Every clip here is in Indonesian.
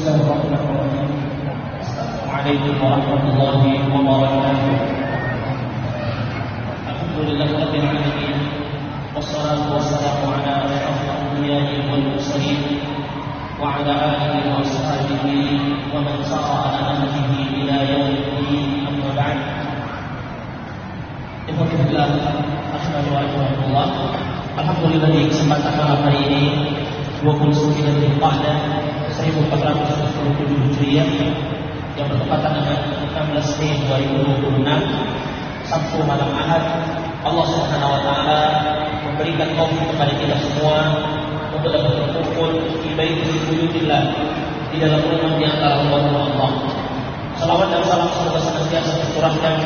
Bismillahirrahmanirrahim. Assalamualaikum warahmatullahi wabarakatuh. Alhamdulillahirabbil alamin. Wassalatu wassalamu ala asyrafil anbiya'i wal mursalin wa ala alihi wa sahbihi wa man sara ala nahjihi ila yaumil amma ba'd. Alhamdulillah, alhamdulillah di kesempatan malam hari ini 29 Dzulqa'dah 1447 Hijriah yang bertepatan dengan 16 Mei 2026 Sabtu malam Ahad, Allah Subhanahu wa taala memberikan taufik kepada kita semua untuk dapat berkumpul di baitillah, di dalam rumah di antara rumah Allah. Salawat dan salam semoga senantiasa tercurahkan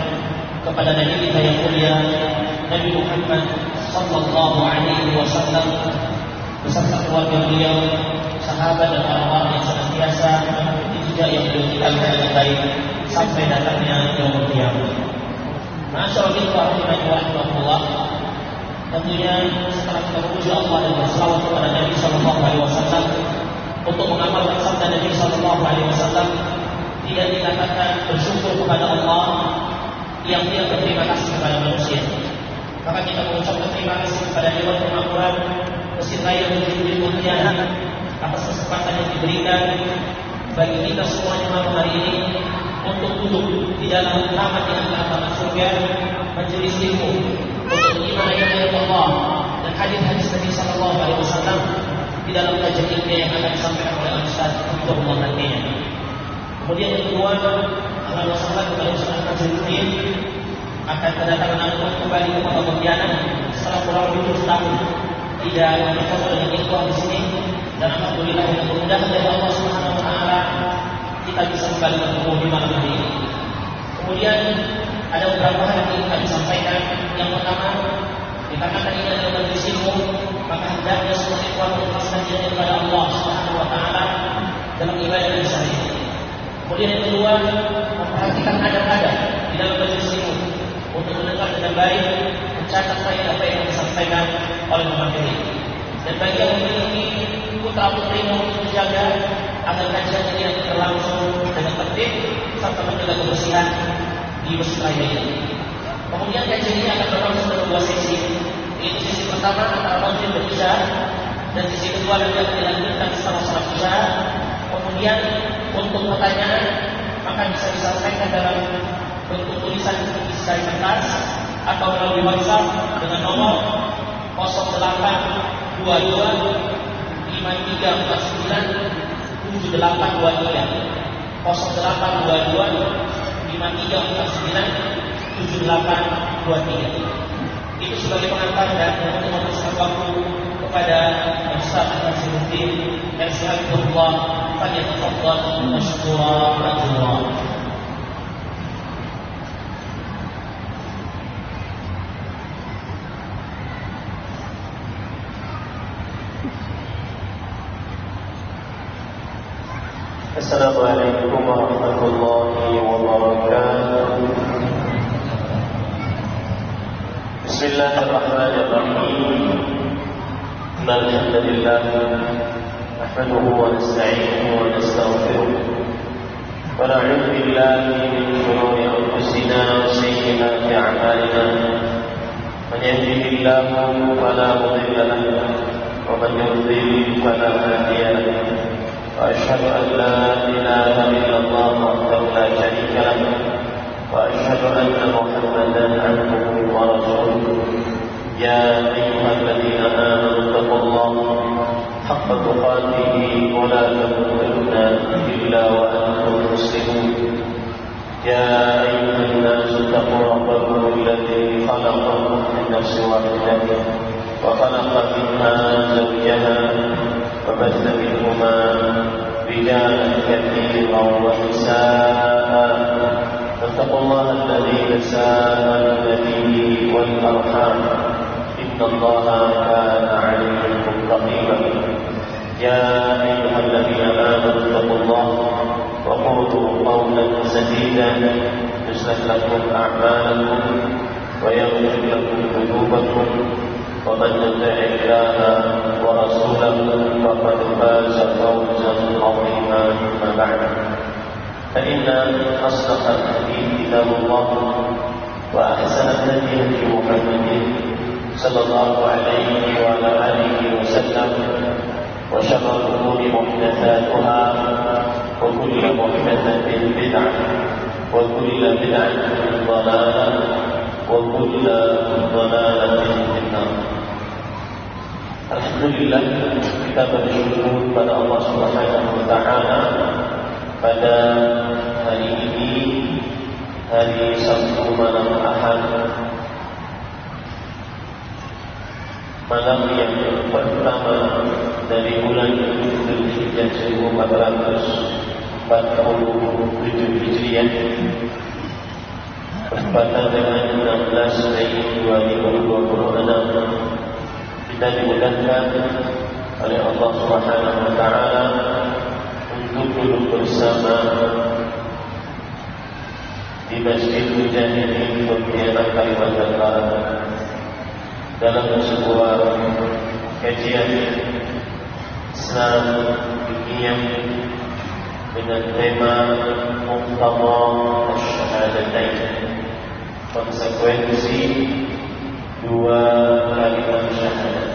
kepada Nabi kita yang mulia Nabi Muhammad sallallahu alaihi wasallam beserta keluarga beliau, sahabat dan orang-orang yang senantiasa mengikuti jejak yang beliau tinggalkan dengan baik sampai datangnya yaumul qiyamah. Masyaallah rahimahullah. Tentunya setelah kita memuji Allah dan bersalawat kepada Nabi sallallahu alaihi wasallam untuk mengamalkan sabda Nabi sallallahu alaihi wasallam, tidak dikatakan bersyukur kepada Allah yang tidak berterima kasih kepada manusia. Maka kita mengucapkan terima kasih kepada Dewan Kemakmuran Mesir Raya Bukit Pontianak atas kesempatan yang diberikan bagi kita semuanya malam hari ini untuk duduk di dalam taman di antara taman surga, majelis ilmu untuk menyimak ayat-ayat Allah dan hadis-hadis Nabi sallallahu alaihi wasallam di dalam kajian ilmu yang akan disampaikan oleh Ustaz Abdullah nantinya. Kemudian yang kedua, Allah wasallam kepada Ustaz Majidudin akan kedatangan antum kembali ke Kota Pontianak setelah kurang lebih 7 tahun tidak bertemu dengan ikhwah di sini, dan alhamdulillah yang mudah dari Allah Subhanahu wa taala kita bisa kembali bertemu di malam hari ini. Kemudian ada beberapa hal yang ingin kami sampaikan. Yang pertama, dikarenakan ini adalah majelis ilmu, maka hendaknya semua ikhwah mengikhlaskan diri kepada Allah Subhanahu wa taala dalam ibadah dan syariat. Kemudian yang kedua, memperhatikan adab-adab di dalam majelis ilmu untuk mendengar dengan baik, mencatat apa yang disampaikan oleh pemateri. Dan bagi yang memiliki putra putri untuk menjaga agar kajian ini yang berlangsung dengan tertib serta menjaga kebersihan di Mesir Raya ini. Kemudian kajian ini akan berlangsung dalam 2 sesi. Yaitu sesi pertama antara maghrib dan isya, dan sesi kedua nanti akan dilanjutkan setelah salat isya. Kemudian untuk pertanyaan maka bisa disampaikan dalam bentuk tulisan di kertas atau melalui WhatsApp dengan nomor 0822 5349 7823 0822 5349 7823. Itu sebagai pengantar dan untuk memberikan waktu kepada Ustaz Majidudin yang sahibullah falyatafaddal mashkura majzura. Assalamualaikum warahmatullahi wabarakatuh. Bismillahirrahmanirrahim. Alhamdulillah nahmaduhu wa nasta'inuhu wa nastaghfiruh wa na'udzu billahi min shururi anfusina wa sayyiati a'malina. Man yahdihillahu fala mudilla lahu wa man yudlil fala hadiya lahu. وأشهد أن لا إله إلا الله وحده لا شريك له وأشهد أن محمدا عبده ورسوله. يا أيها الذين آمنوا اتقوا الله حق تقاته ولا تموتن إلا وأنتم مسلمون. يا أيها الناس اتقوا ربكم الذي خلقكم من نفس واحدة وخلق منها زوجها وبث منهما رجالا كثيرا ونساء. فاتقوا الله الذي تساءلون به والأرحام إن الله كان عليكم رقيبا. يا أيها الذين آمنوا اتقوا الله وقولوا قولا سديدا يصلح لكم أعمالكم ويغفر لكم ذنوبكم ومن يطع الله ورسوله فقد فاز فوزا عظيما. أما بعد فإن أصدق الحديث كتاب الله وأحسن الهدي هدي محمد صلى الله عليه وعلى آله وسلم وشر الأمور محدثاتها وكل محدثة بدعة وكل بدعة ضلالة وكل ضلالة في النار. Alhamdulillah, kita bersyukur pada Allah Subhanahu wa taala pada hari ini, hari Sabtu malam Ahad, malam yang pertama dari bulan Dzulhijjah 1447 Hijriah, bertepatan dengan 16 Mei 2026. Kita dimudahkan oleh Allah Subhanahu wa taala untuk duduk bersama di Masjid Mujahidin Pontianak Kalimantan Barat dalam sebuah kajian Islam Fikih dengan tema Muqtada Asyhadatain, konsekuensi dua kalimat syahadat.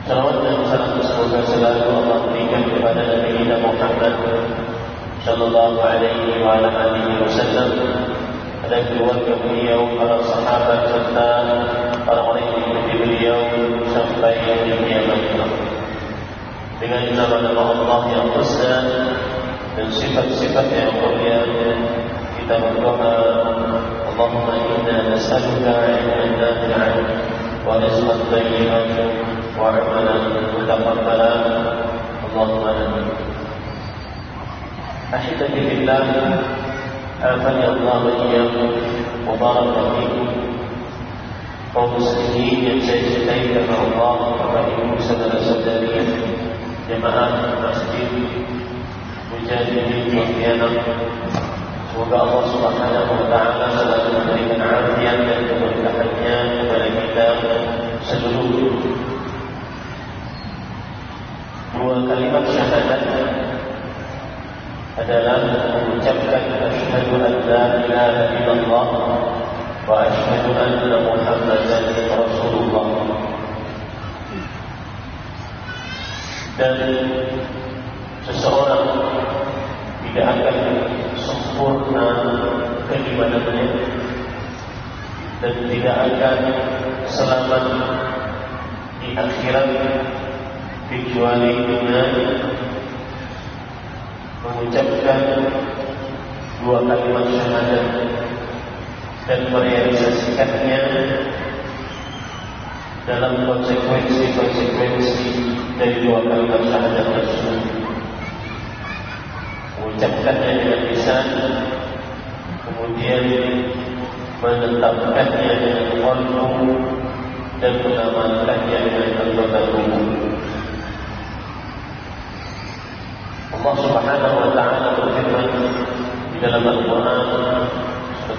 Salawat dan salam semoga selalu Allah berikan kepada Nabi kita Muhammad sallallahu alaihi wa alihi wasallam, pada keluarga beliau, para sahabat serta para orang yang mengikuti beliau sampai hari kiamat. Dengan nama-nama Allah yang husna dan sifat-sifat yang mulia, kita berdoa, Allahumma inna nas'aluka ilman nafi'an wa rizqan thayyiban wa 'amalan mutaqabbalan. Allahumma amin. Ahibati fillah, afani Allah wa iyyakum wa baraka fikum. Kaum muslimin yang saya cintai karena Allah, Bapak Ibu saudara-saudari jemaah Masjid Mujahidin Pontianak, semoga Allah Subhanahu wa taala selalu memberikan afiat dan keberkahannya kepada kita seluruhnya. Dua kalimat syahadat adalah mengucapkan asyhadu an la ilaha illallah wa asyhadu anna Muhammadan Rasulullah. Dan seseorang tidak akan sempurna keimanannya dan tidak akan selamat di akhirat kecuali dengan mengucapkan dua kalimat syahadat dan merealisasikannya dalam konsekuensi-konsekuensi dari dua kalimat syahadat tersebut. Mengucapkannya dengan lisan, kemudian menetapkannya dengan qalbu dan mengamalkannya dengan anggota tubuh. Allah Subhanahu wa taala berfirman di dalam Al-Qur'an surat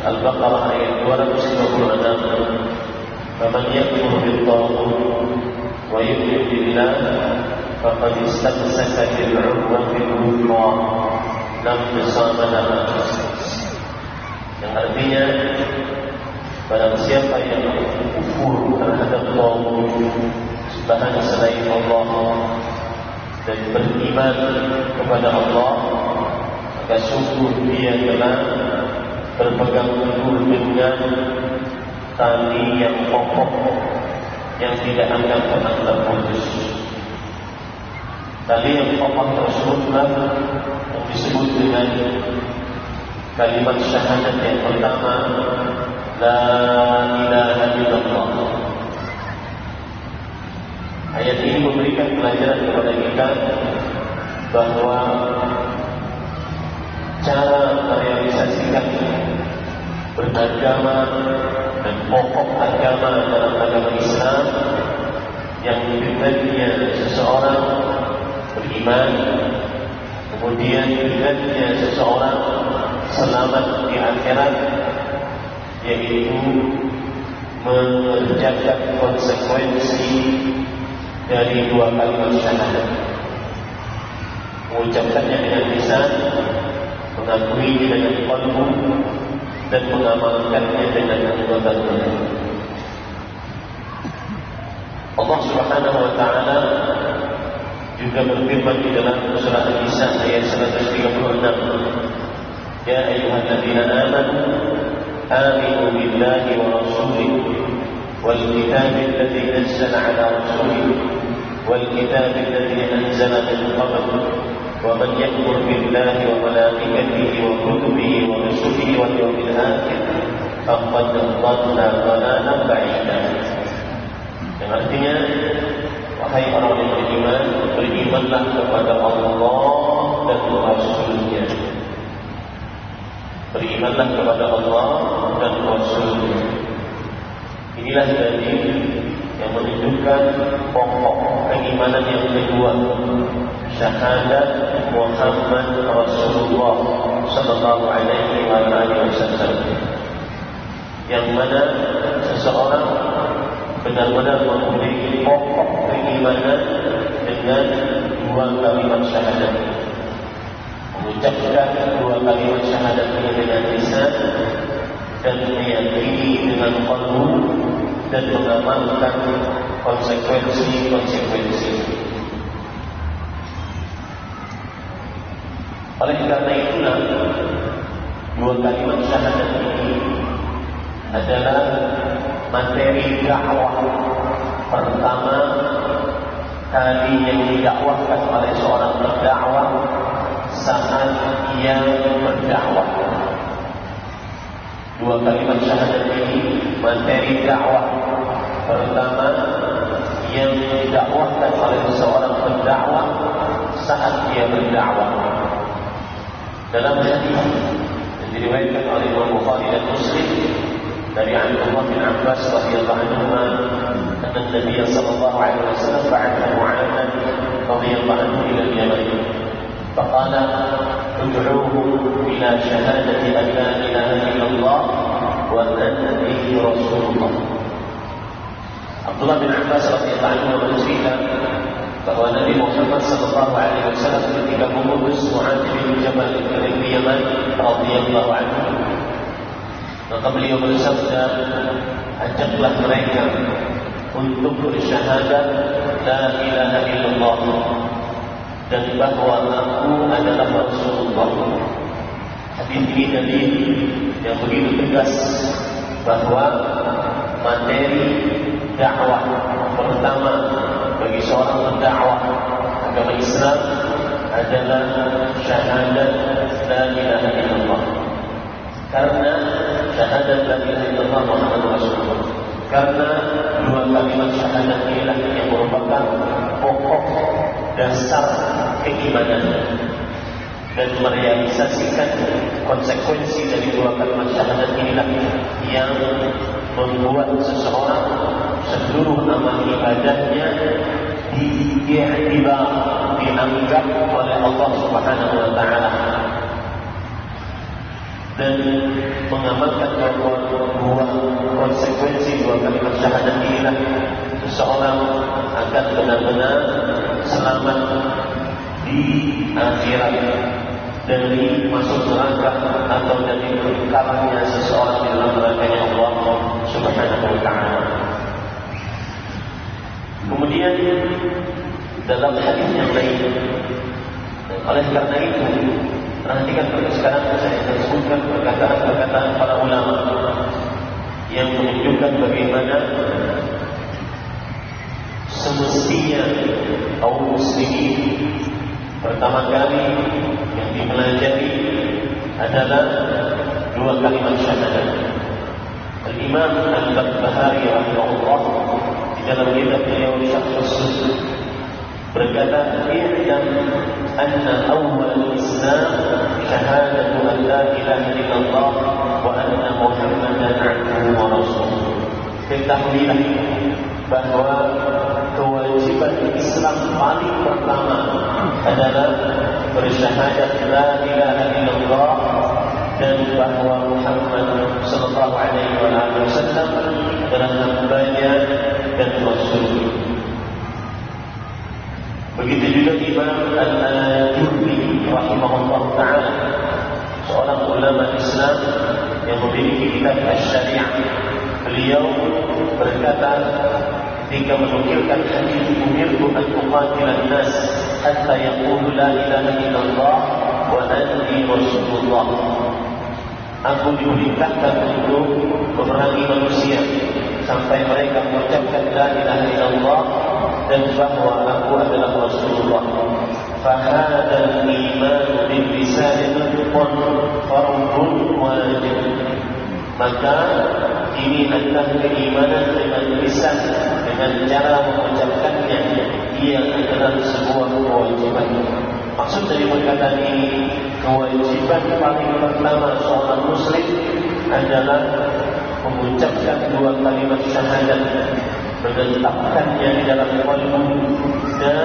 Al-Baqarah ayat 256, "Faman yakfur bil-taghut wa yu'min billah faqad istamsaka bil-'urwatil wuthqa lam yusama laha." Yang artinya, barang siapa yang kufur terhadap taghut, sembahan selain Allah, dan beriman kepada Allah, maka sungguh dia telah berpegang teguh dengan tali yang kokoh yang tidak akan pernah terputus. Tali yang kokoh tersebutlah yang disebut dengan kalimat syahadat yang pertama, la ilaha illallah. Ayat ini memberikan pelajaran kepada kita bahwa cara merealisasikan beragama dan pokok agama dalam agama Islam yang dengannya seseorang beriman, kemudian dengannya seseorang selamat di akhirat, yaitu mengerjakan konsekuensi dari dua kalimat syahadat. mengucapkannya dengan lisan, mengakuinya dengan qalbu, dan mengamalkannya dengan anggota tubuh. Allah Subhanahu wa taala juga berfirman di dalam surah An-Nisa ayat 136, Ya ayyuhalladzina amanu aminu billahi wa rasulihi wal kitabi alladzi nazzala ala rasulihi wal kitabi alladzi anzala min qabl wa man yakfur billahi wa malaikatihi wa kutubihi wa rusulihi wal yawmil akhir faqad dhalla dhalalan ba'ida. Yang artinya, wahai orang yang beriman, berimanlah kepada Allah dan Rasul-Nya. Berimanlah kepada Allah dan Rasul-Nya. Inilah dalil yang menunjukkan pokok keimanan yang kedua, syahadat Muhammad Rasulullah sallallahu alaihi wasallam. Yang mana seseorang benar-benar memiliki pokok keimanan dengan dua kalimat syahadat. Mengucapkan dua kalimat syahadat ini dengan lisan dan meyakini dengan qalbu dan mengamalkan konsekuensi-konsekuensi. Oleh karena itulah dua kalimat syahadat ini adalah materi dakwah pertama kali yang didakwahkan oleh seorang pendakwah saat ia berdakwah. Dua kalimat syahadat ini materi dakwah pertama yang didakwahkan oleh seorang pendakwah saat ia berdakwah. Dalam hadis yang diriwayatkan oleh Imam Bukhari dan Muslim dari Abdullah bin Abbas radhiyallahu anhu, anna Nabi sallallahu alaihi wasallam ba'atha Mu'adz radhiyallahu anhu ila al-Yaman. Faqala ud'uuhu ila shahadati an la ilaha illallah wa anni rasulullah. Abdullah bin Abbas radhiyallahu anhu bercerita bahwa Nabi Muhammad sallallahu alaihi wasallam ketika mengutus Mu'adz bin Jabal ke Yaman radhiyallahu anhu, maka beliau bersabda, ajaklah mereka untuk bersyahadat la ilaha illallah dan bahwa aku adalah Rasulullah. Hadis ini dalil yang begitu tegas bahwa materi dakwah pertama bagi seorang pendakwah agama Islam adalah syahadat la ilaha illallah. Karena syahadat la ilaha illallah Muhammadur Rasulullah, karena dua kalimat syahadat inilah yang merupakan pokok dasar keimanan dan merealisasikan konsekuensi dari dua kalimat syahadat inilah yang membuat seseorang seluruh amal ibadahnya dianggap oleh Allah Subhanahu wa taala. Dan mengamalkan dua konsekuensi dua kalimat syahadat inilah seseorang akan benar-benar selamat di akhirat dari masuk neraka atau dari perkaranya seseorang di dalam nerakanya Allah Subhanahu wa taala. Kemudian dalam hadis yang lain, oleh karena itu perhatikan sekarang saya sebutkan perkataan para ulama yang menunjukkan bagaimana semestinya kaum muslimin pertama kali yang dipelajari adalah dua kalimat syahadat. Al-Imam Al-Barbahari rahimahullah di dalam kitab beliau Syarh As-Sunnah berkata, "I'lam anna awwal al-Islam syahadatu an la ilaha illallah wa anna Muhammadan 'abduhu wa rasuluh." Ketahuilah bahwa kewajiban Islam paling pertama adalah bersyahadat la ilaha illallah dan bahwa Muhammad sallallahu alaihi wasallam adalah hambanya dan rasulnya. Begitu juga Imam Al-Ajurri ulama Islam yang memiliki kitab Asy-Syari'ah. Beliau berkata ketika menukilkan hadis umirtu an uqatilan nas hatta yaqulu la ilaha illallah wa anni rasulullah. Aku diperintahkan untuk memerangi manusia sampai mereka mengucapkan la ilaha illallah dan bahwa aku adalah Rasulullah. Fahadal iman bil lisan fardun wajib. Maka ini adalah keimanan dengan lisan, dengan cara mengucapkannya, ia adalah sebuah kewajiban. Maksud dari perkataan ini, kewajiban paling pertama seorang muslim adalah mengucapkan dua kalimat syahadat, menetapkannya di dalam qalbu dan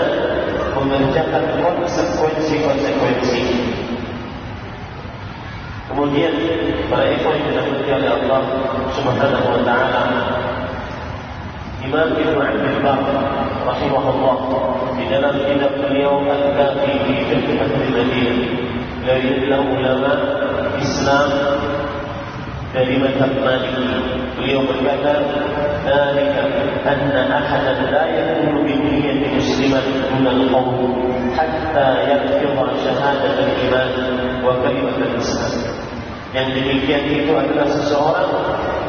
mengerjakan konsekuensi-konsekuensi. Kemudian para ikhwan yang dirahmati oleh Allah Subhanahu wa taala, Imam Ibnu Abdul Bar rahimahullah di dalam kitab beliau Al-Kafi fi Fiqh Al-Madinah, dari ulama Islam dari mazhab Maliki, beliau berkata, "Dzalika anna ahadan la yakunu bi niyyati musliman dun al-qawl hatta yakfira syahadat al-iman wa kalimat al-islam." Yang demikian itu adalah seseorang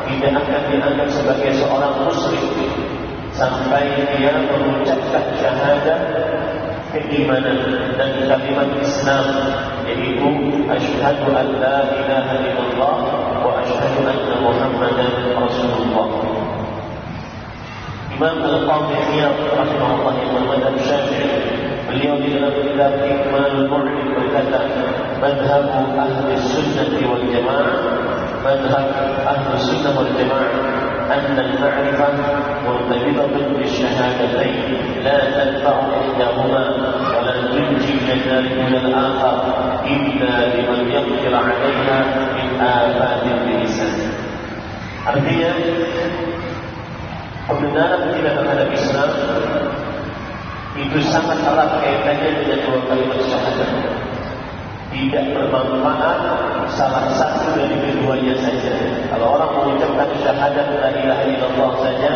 tidak akan dianggap sebagai seorang muslim sampai dia mengucapkan syahadat keimanan dan kalimat Islam, yaitu asyhadu an la ilaha illallah wa asyhadu anna Muhammadan Rasulullah. Imam Al-Qadhi Iyad rahimahullah yang bermadzhab Syafi'i, beliau di dalam kitab Ikmalul Mu'lim berkata, madhab ahli sunnah wal jamaah, madhab ahli sunnah wal jamaah أن المعرفة مرتبطة بالشهادتين لا تنفع إحداهما ولا تنجي من ذلك من الآخر إلا لمن يقدر عليها من آفات اللسان. Artinya, pembenaran kita terhadap Islam itu sangat erat kaitannya dengan dua kalimat syahadat. Tidak bermanfaat salah satu dari keduanya saja. Kalau orang mengucapkan syahadat la ilaha illallah saja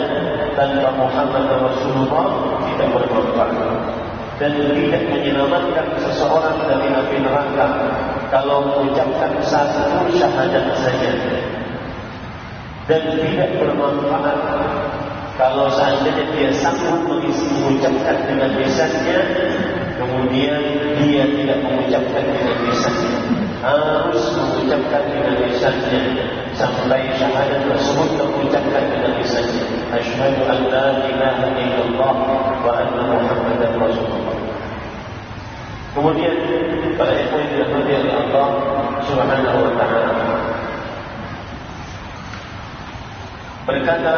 tanpa Muhammad Rasulullah, tidak bermanfaat dan tidak menyelamatkan seseorang dari api neraka kalau mengucapkan satu syahadat saja, dan tidak bermanfaat kalau seandainya dia sanggup mengucapkan dengan lisannya, kemudian dia tidak mengucapkan dengan lisannya, harus mengucapkan dengan lisannya sampai syahadat tersebut terucapkan dengan lisannya. Asyhadu an la ilaha illallah wa anna Muhammadan Rasulullah. Kemudian pada ikhwan yang dirahmati oleh Allah Subhanahu wa taala, berkata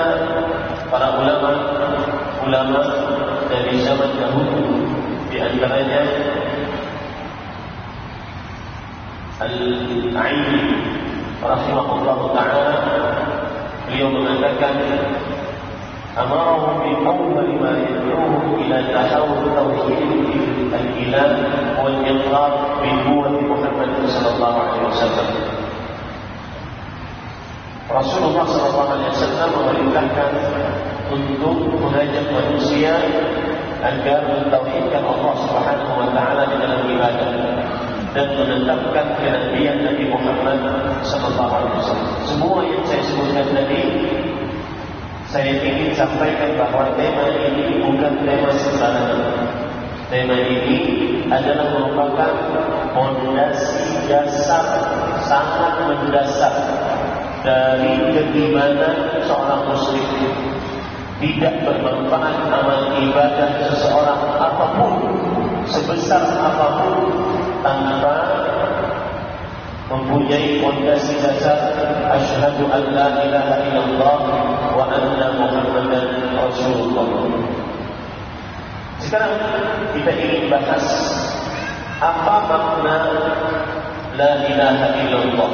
para ulama dari zaman dahulu, di antaranya Al-Aini rahimahullah taala, beliau mengatakan, amarahum bi awwal ma yad'uhum ila tahawul tauhid al-ilah wal iqrar bi nubuwwati Muhammad sallallahu alaihi wasallam. Rasulullah SAW memerintahkan untuk mengajak manusia agar mentauhidkan Allah Subhanahu wa taala di dalam ibadah dan menetapkan kenabian Nabi Muhammad SAW. Semua yang saya sebutkan tadi, saya ingin sampaikan bahawa tema ini bukan tema sembarangan. Tema ini adalah merupakan fondasi dasar, sangat mendasar dari keimanan seorang muslim. Tidak bermanfaat amal ibadah seseorang apapun, sebesar apapun, tanpa mempunyai fondasi dasar asyhadu an la ilaha illallah wa anna Muhammadan Rasulullah. Sekarang kita ingin bahas apa makna la ilaha illallah.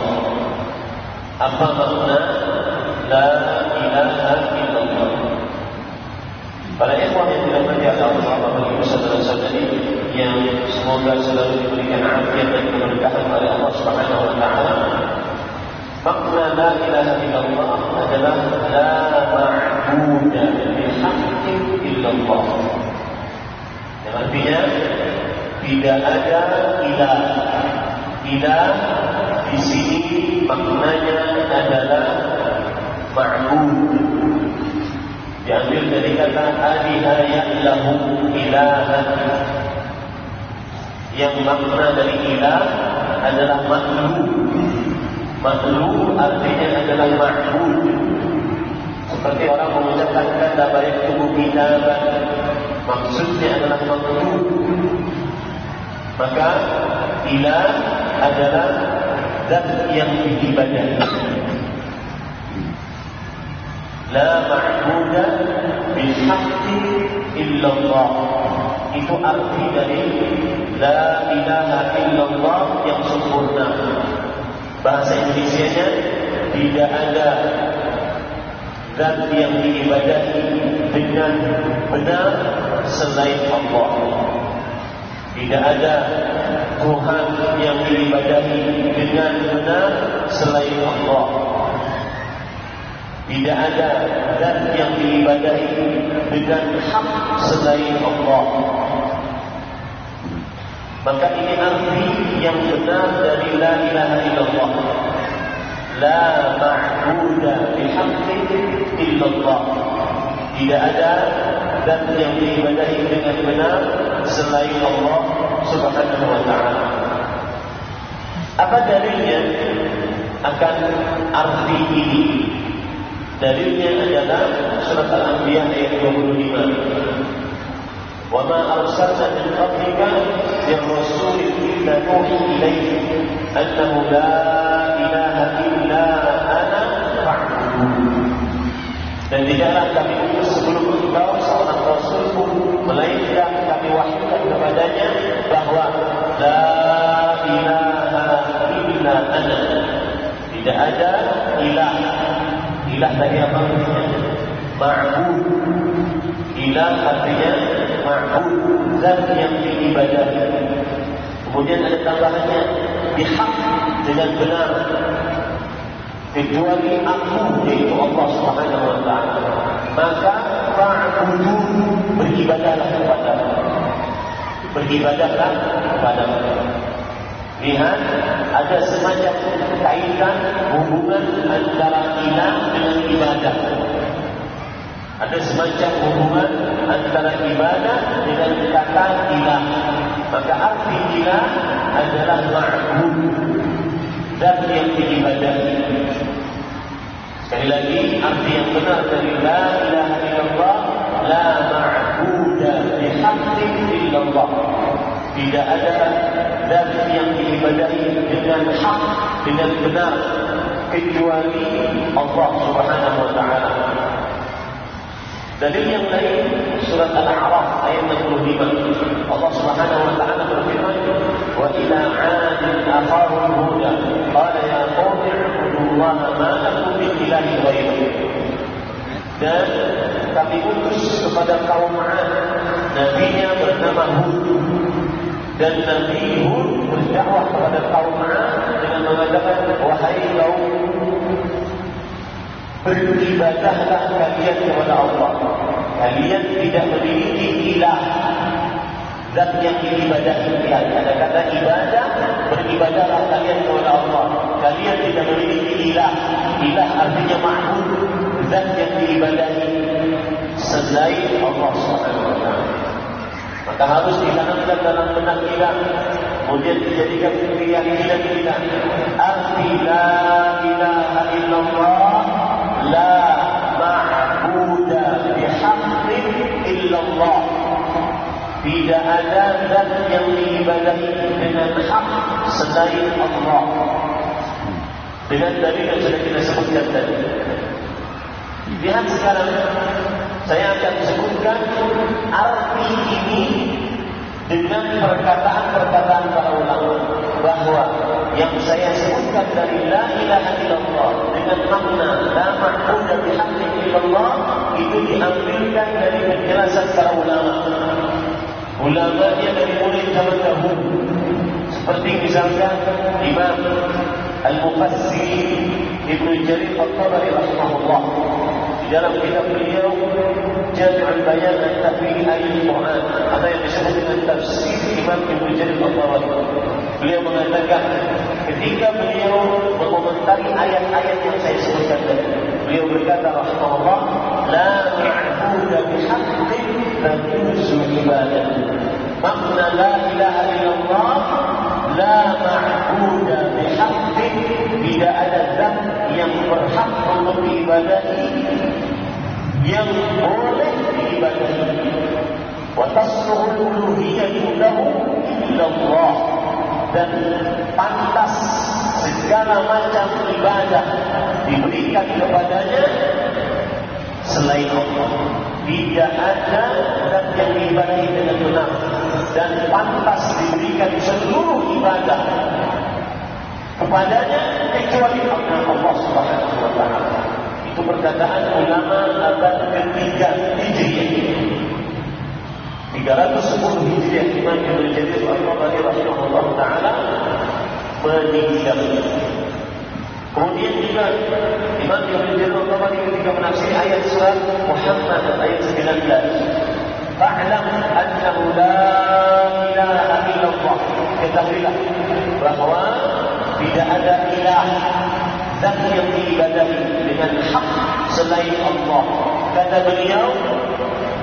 Apa makna la ilaha illallah? Para ikhwan yang dirahmati Allah, Bapak Ibu saudara-saudari yang semoga selalu diberikan afiat dan keberkahan oleh Allah Subhanahu wa taala, adalah la ma'buda bihaqqin illallah. Yang artinya tidak ada ilah. Ilah di sini maknanya adalah ma'bud. Diambil dari kata aliha ya'lahu ilahan. Yang makna dari ilah adalah makhluk. Makhluk artinya adalah ma'bud. Seperti orang mengucapkan kata baik tubuh kitaban, maksudnya adalah makhluk. Maka ilah adalah zat yang diibadahi. La ma'buda bihaqqi illallah. Itu arti dari la ilaha illallah yang sempurna. Bahasa Indonesianya tidak ada zat yang diibadahi dengan benar selain Allah. Tidak ada Tuhan yang diibadahi dengan benar selain Allah. Tidak ada zat yang diibadahi dengan hak selain Allah. Maka ini arti yang benar dari la ilaha illallah. La ma'buda bihaqqin illallah. Tidak ada zat yang diibadahi dengan benar selain Allah Subhanahu wa ta'ala. Apa dalilnya akan arti ini? Dalilnya adalah surat Al-Anbiya ayat 25. وَمَا أَرْسَلْنَا مِنْ قَبْلِكَ مِنْ رَسُولٍ إِلَّا نُوحِي إِلَيْهِ أَنَّهُ لَا إِلَهَ إِلَّا أَنَا فَاعْبُدُونِ. Dan tidaklah kami utus sebelum engkau seorang rasul pun, melainkan kami wahyukan kepadanya bahwa la ilaha illa ana. Tidak ada ilah. Ilah dari apa artinya? Ma'bud. Ilah artinya ma'bud, zat yang diibadahi. Kemudian ada tambahannya bihaq, dengan benar, kecuali aku, yaitu Allah Subhanahu wa ta'ala. Maka fa'budun, beribadahlah kepada-Mu. Beribadahlah kepada-Mu. Lihat, ada semacam kaitan hubungan antara ilah dengan ibadah. Ada semacam hubungan antara ibadah dengan kata ilah. Maka arti ilah adalah ma'bud, zat yang diibadahi. Sekali lagi, arti yang benar dari la ilaha illallah, la ma'buda bihaqqin illallah. Tidak ada zat yang diibadahi dengan hak, dengan benar, kecuali Allah Subhanahu wa ta'ala. Dalil yang lain, surat Al-A'raf ayat 65. Allah Subhanahu wa ta'ala berfirman, wa ila 'adin akhahum huda qala ya qaumi ibudullaha ma lakum min ilahin ghairuh. Dan kami utus kepada kaum 'Ad, nabinya bernama Hud. Dan Nabi Hud berdakwah kepada kaum 'Ad dengan mengatakan, wahai kaum, beribadahlah kalian kepada Allah. Kalian tidak memiliki ilah, zat yang diibadahi. Ada kata ibadah, beribadahlah kalian kepada Allah. Kalian tidak memiliki ilah. Ilah artinya ma'bud, zat yang diibadahi selain Allah Subhanahu wa ta'ala. Maka harus ditanamkan dalam benak kita, kemudian dijadikan keyakinan kita. Arti la ilaha illallah, la ma'buda bihaqqin illallah. Tidak ada zat yang diibadahi dengan hak selain Allah. Dengan dalil yang sudah kita sebutkan tadi. Lihat sekarang, saya akan sebutkan arti ini dengan perkataan-perkataan para ulama, bahwa yang saya sebutkan dari la ilaha illallah dengan makna la ma'budu bihaqqin illallah itu diambilkan dari penjelasan para ulama. Ulamanya dari mulai zaman dahulu, seperti misalkan Imam Al-Mufassir Ibnu Jarir At-Tabari rahimahullah di dalam kitab beliau Jami'ul Bayan dan Ta'wil Al-Quran, atau yang disebut dengan tafsir Imam Ibnu Jarir At-Tabari. Beliau mengatakan ketika beliau mengomentari ayat-ayat yang saya sebutkan tadi, beliau berkata rahimahullah, la ma'budu bihaqqin tajuzu ibadah. Makna la ilaha illallah, la ma'budu bihaqqin, tidak ada zat yang berhak untuk diibadahi, yang boleh diibadahi. Wa tasluhul uluhiyyatu lahu illallah, dan pantas segala macam ibadah diberikan kepadanya selain Allah. Tidak ada zat yang diibadahi dengan benar, dan pantas diberikan seluruh ibadah kepadanya kecuali Allah Subhanahu wa taala. Itu perkataan ulama abad ketiga Hijriah. 310 Hijriah Imam Ibnu Jarir At-Tabari rahimahullah taala meninggal. Kemudian juga Imam Ibnu Jarir At-Tabari ketika menafsiri ayat surat Muhammad ayat 19, fa'lam annahu la ilaha illallah, ketahuilah bahwa tidak ada ilah, zat yang diibadahi dengan hak selain Allah. Kata beliau,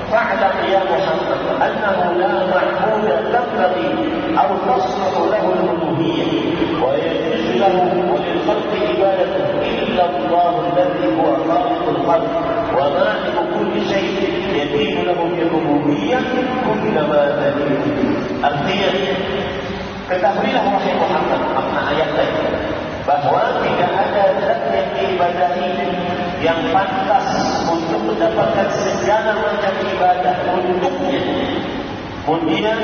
fa'lam ya Muhammad annahu la ma'budu tanbaghi aw tasluhu lahu al-uluhiyyah wa yajuzu lahu wa lil khalqi ibadatu illa Allah alladhi huwa khaliqul khalq wa maliku kulli shay'in yatimu lahu bi-rububiyyah kullama tadin. Artinya, ketahuilah wahai Muhammad, makna ayat tadi, bahwa tidak ada zat yang diibadahi yang pantas untuk mendapatkan segala macam ibadah untuknya. Kemudian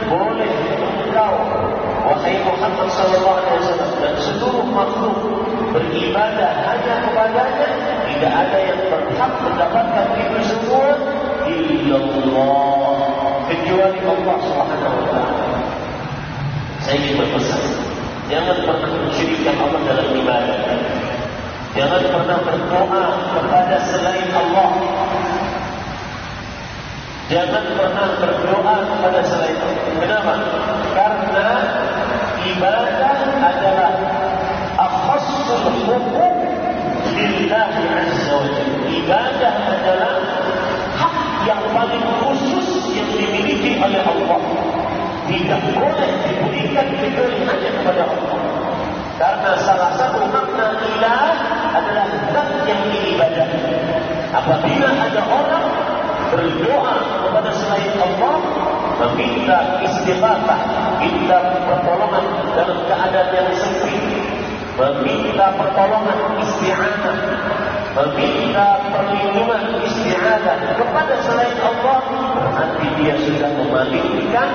boleh engkau wahai Muhammad sallallahu alaihi wasallam dan seluruh makhluk beribadah hanya kepadanya. Tidak ada yang berhak mendapatkan itu semua illallah, kecuali Allah Subhanahu wa taala. Saya ingin berpesan, jangan pernah mensyirikkan Allah dalam ibadah. Jangan pernah berdoa kepada selain Allah. Jangan pernah berdoa kepada selain Allah. Kenapa? Karena ibadah adalah akhassul huquq lillahi azza wa jalla. Ibadah adalah hak yang paling khusus yang dimiliki oleh Allah. Tidak boleh diberikan kecuali hanya kepada Allah. Karena salah satu makna ilah adalah zat yang diibadahi. Apabila ada orang berdoa kepada selain Allah, meminta istighatsah, minta pertolongan dalam keadaan yang sempit, meminta pertolongan isti'anah, meminta perlindungan isti'adah kepada selain Allah, berarti dia sudah memilihkan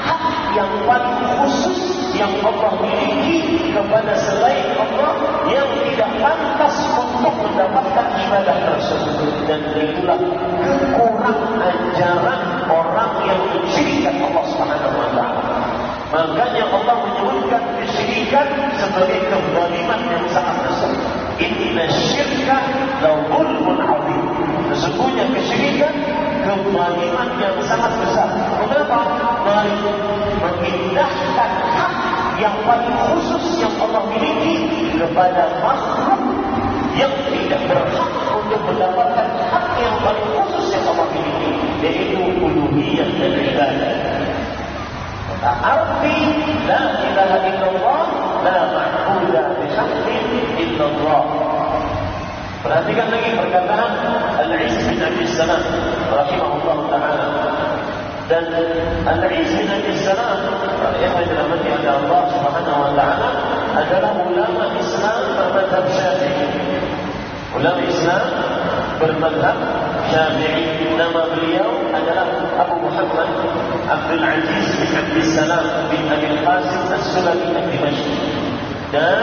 hak yang paling khusus yang Allah miliki kepada selain Allah, yang tidak pantas untuk mendapatkan ibadah tersebut. Dan itulah kekurang ajaran orang yang mensyirikkan Allah Subhanahu wa taala. Makanya Allah menyebutkan kesyirikan sebagai kezaliman yang sangat besar. Inna syirka la zulmun 'adzim. Sesungguhnya kesyirikan kezaliman yang sangat besar. Kenapa? Memindahkan hak yang paling khusus yang Allah miliki kepada makhluk yang tidak berhak untuk mendapatkan hak yang paling khusus yang Allah miliki, yaitu uluhiyah dan ibadah. Arti la ilaha illallah, la ma'budu bihaqqin illallah. Perhatikan lagi perkataan Al-Izz bin Abi Salam rahimahullah ta'ala. Dan Al-Izz bin Abi Salam yang dirahmati oleh Allah Subhanahu wa ta'ala adalah ulama Islam bermadzhab Syafi'i. Ulama Islam bermadzhab Syafi'i. Nama beliau adalah Abu Muhammad Abdul Aziz bin Abdul Salam bin Abi Qasim As-Sulami Al-Dimashqi. Dan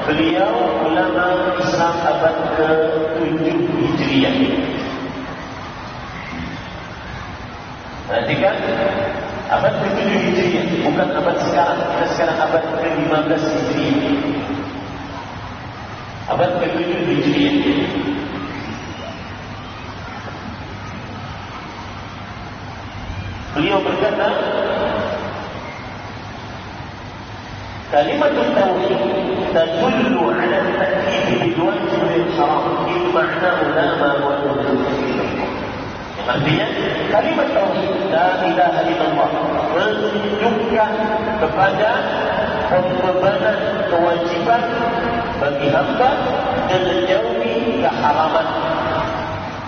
beliau ulama Islam abad ke-7 Hijriah. Perhatikan, abad ke-7 Hijriah, bukan abad sekarang. Kita sekarang abad ke-15 Hijriah. abad ke-7 Hijriah. Beliau berkata, kalimat tauhid tadullu ala at-ta'kid bil wajib wal haram in ma'nahu la ma huwa yang artinya kalimat tauhid la ilaha illallah menunjukkan kepada pembebanan kewajiban bagi hamba dan menjauhi keharaman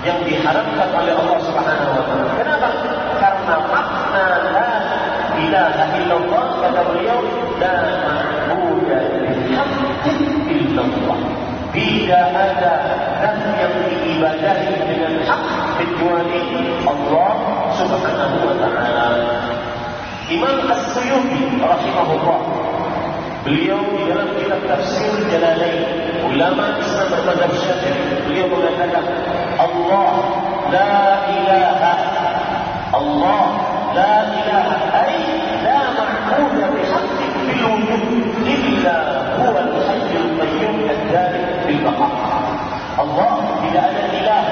yang diharamkan oleh Allah Subhanahu wa taala. Kenapa? Karena makna la ilaha illallah kata beliau la ma'budu bihaqqin illallah. Tidak ada zat yang diibadahi dengan hak kecuali Allah Subhanahu wa taala. Imam As-Suyuti rahimahullah, beliau di dalam kitab Tafsir Jalalain, ulama Islam bermadzhab Syafi'i, beliau mengatakan Allah la ilaha, Allah la ilaha ay la ma'budu bihaqqin fil wujud illa huwa al-hayyul qayyum ad-daim bil baqa. Allah tidak ada ilah,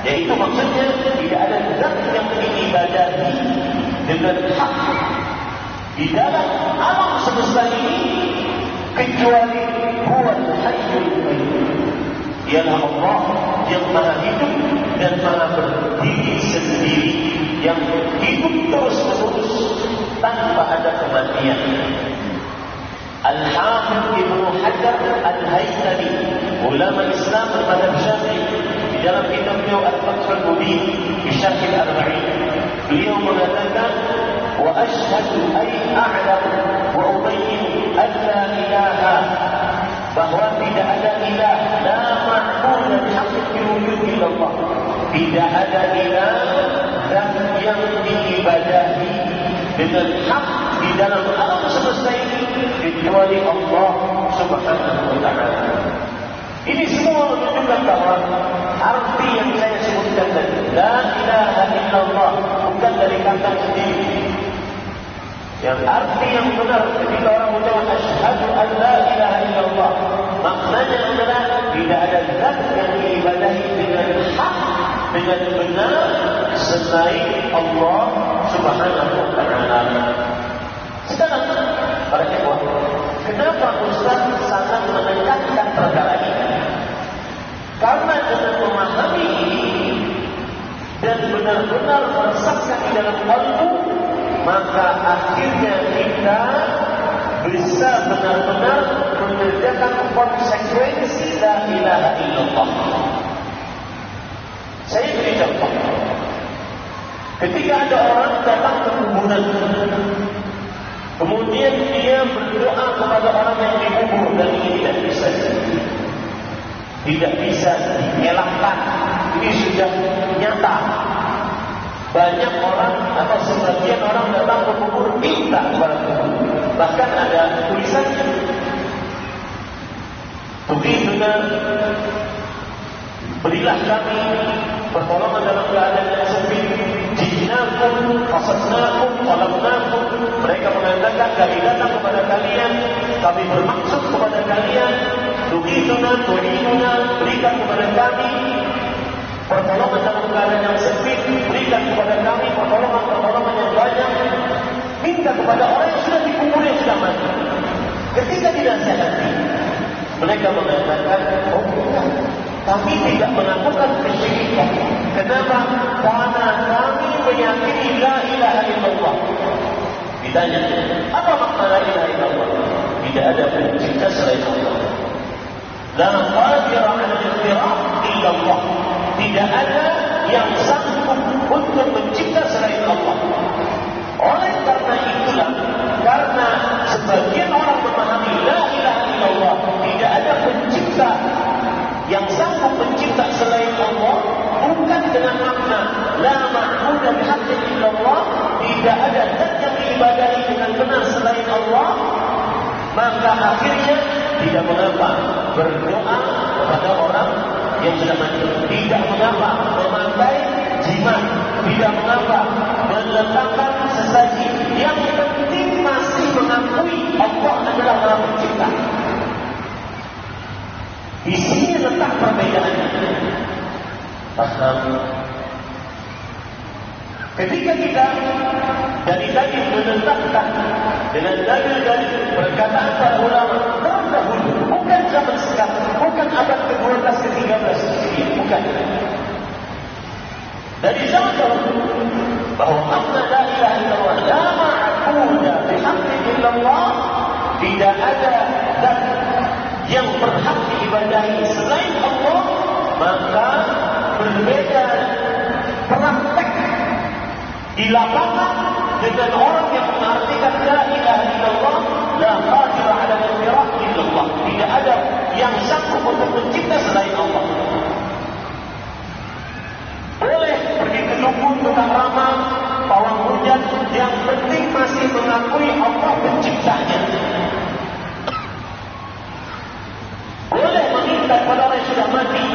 yaitu maksudnya tidak ada zat yang diibadahi dengan hak di dalam alam semesta ini kecuali huwa al-hayyul qayyum. Ialah Allah yang maha hidup dan maha berdiri sendiri, yang hidup terus-menerus tanpa ada kematian. Al-Hafidh Ibnu Hajar Al-Haytami, ulama Islam bermadzhab Syafi'i, di dalam kitab beliau Al-Fathul Mubin fi Syarh Al-Arba'in, beliau mengatakan wa asyhadu ay a'lam wa ubayyin an la ilaha, bahwa tidak ada ilah, la ma'budu bihaqqin fil wujud illallah, tidak ada ilah dan yang diibadahi dengan hak di dalam alam semesta ini kecuali Allah Subhanahu wa taala. Ini semua menunjukkan bahwa arti yang saya sebutkan tadi, la ilaha illallah, bukan dari kata sendiri. Yang arti yang benar ketika orang mengucapkan asyhadu an la ilaha illallah, maknanya adalah tidak ada zat yang diibadahi dengan hak, dengan benar selain Allah Subhanahu wa taala. Sekarang para ikhwan, kenapa Ustaz sangat menekankan perkara ini? Karena dengan memahami ini dan benar-benar meresapkan di dalam kalbu, maka akhirnya kita bisa benar-benar mengerjakan konsekuensi la ilaha illallah. Saya beri contoh. Ketika ada orang datang ke kuburan, kemudian dia berdoa kepada orang yang dikubur, dan ini tidak bisa dielakkan. Ini sudah nyata. Banyak orang atau sebagian orang datang ke kubur minta kepada kubur. Bahkan ada tulisannya, "Tughithuna, berilah kami pertolongan dalam keadaan yang sempit. Jinakum, qasadnakum, talabnakum." Mereka mengatakan kami datang kepada kalian, kami bermaksud kepada kalian. Tughithuna, tu'inuna, berikan kepada kami pertolongan dalam keadaan yang sempit, berikan kepada kami pertolongan yang banyak. Minta kepada orang yang sudah dikubur, yang sudah mati. Ketika dinasihati, mereka mengatakan, oh bukan, kami tidak melakukan kesyirikan. Kenapa? Karena kami meyakini la ilaha illallah. Ditanya, apa makna la ilaha illallah? Tidak ada pencipta selain Allah. La qadira 'ala al-ikhtira' illa Allah. Tidak ada yang sanggup untuk mencipta selain Allah. Oleh karena itulah, karena sebagian orang memahami la ilaha illallah, tidak ada pencipta yang sanggup mencipta selain Allah, bukan dengan makna la ma'budu bihaqqin illallah, tidak ada zat yang diibadahi dengan benar selain Allah, maka akhirnya tidak mengapa berdoa kepada orang yang sudah mati, tidak mengapa memakai jimat, tidak mengapa meletakkan sesaji, yang penting masih mengakui Allah adalah Maha Pencipta. kita dari tadi menetapkan dengan dalil-dalil perkataan para ulama terdahulu, bukan zaman sekarang, bukan abad ke-12 ke-13, bukan. Dari zaman dahulu bahwa makna la ilaha illallah la ma'budu bihaqqin illallah, tidak ada zat yang berhak diibadahi selain Allah, maka berbeda praktek di lapangan dengan orang yang mengartikan la ilaha illallah la qadir ala al-firaq illallah, tidak ada yang sanggup untuk mencipta selain Allah. Boleh pergi ke dukun, tukang ramal, pawang hujan, yang penting masih mengakui Allah penciptanya. Boleh meminta kepada orang yang sudah mati,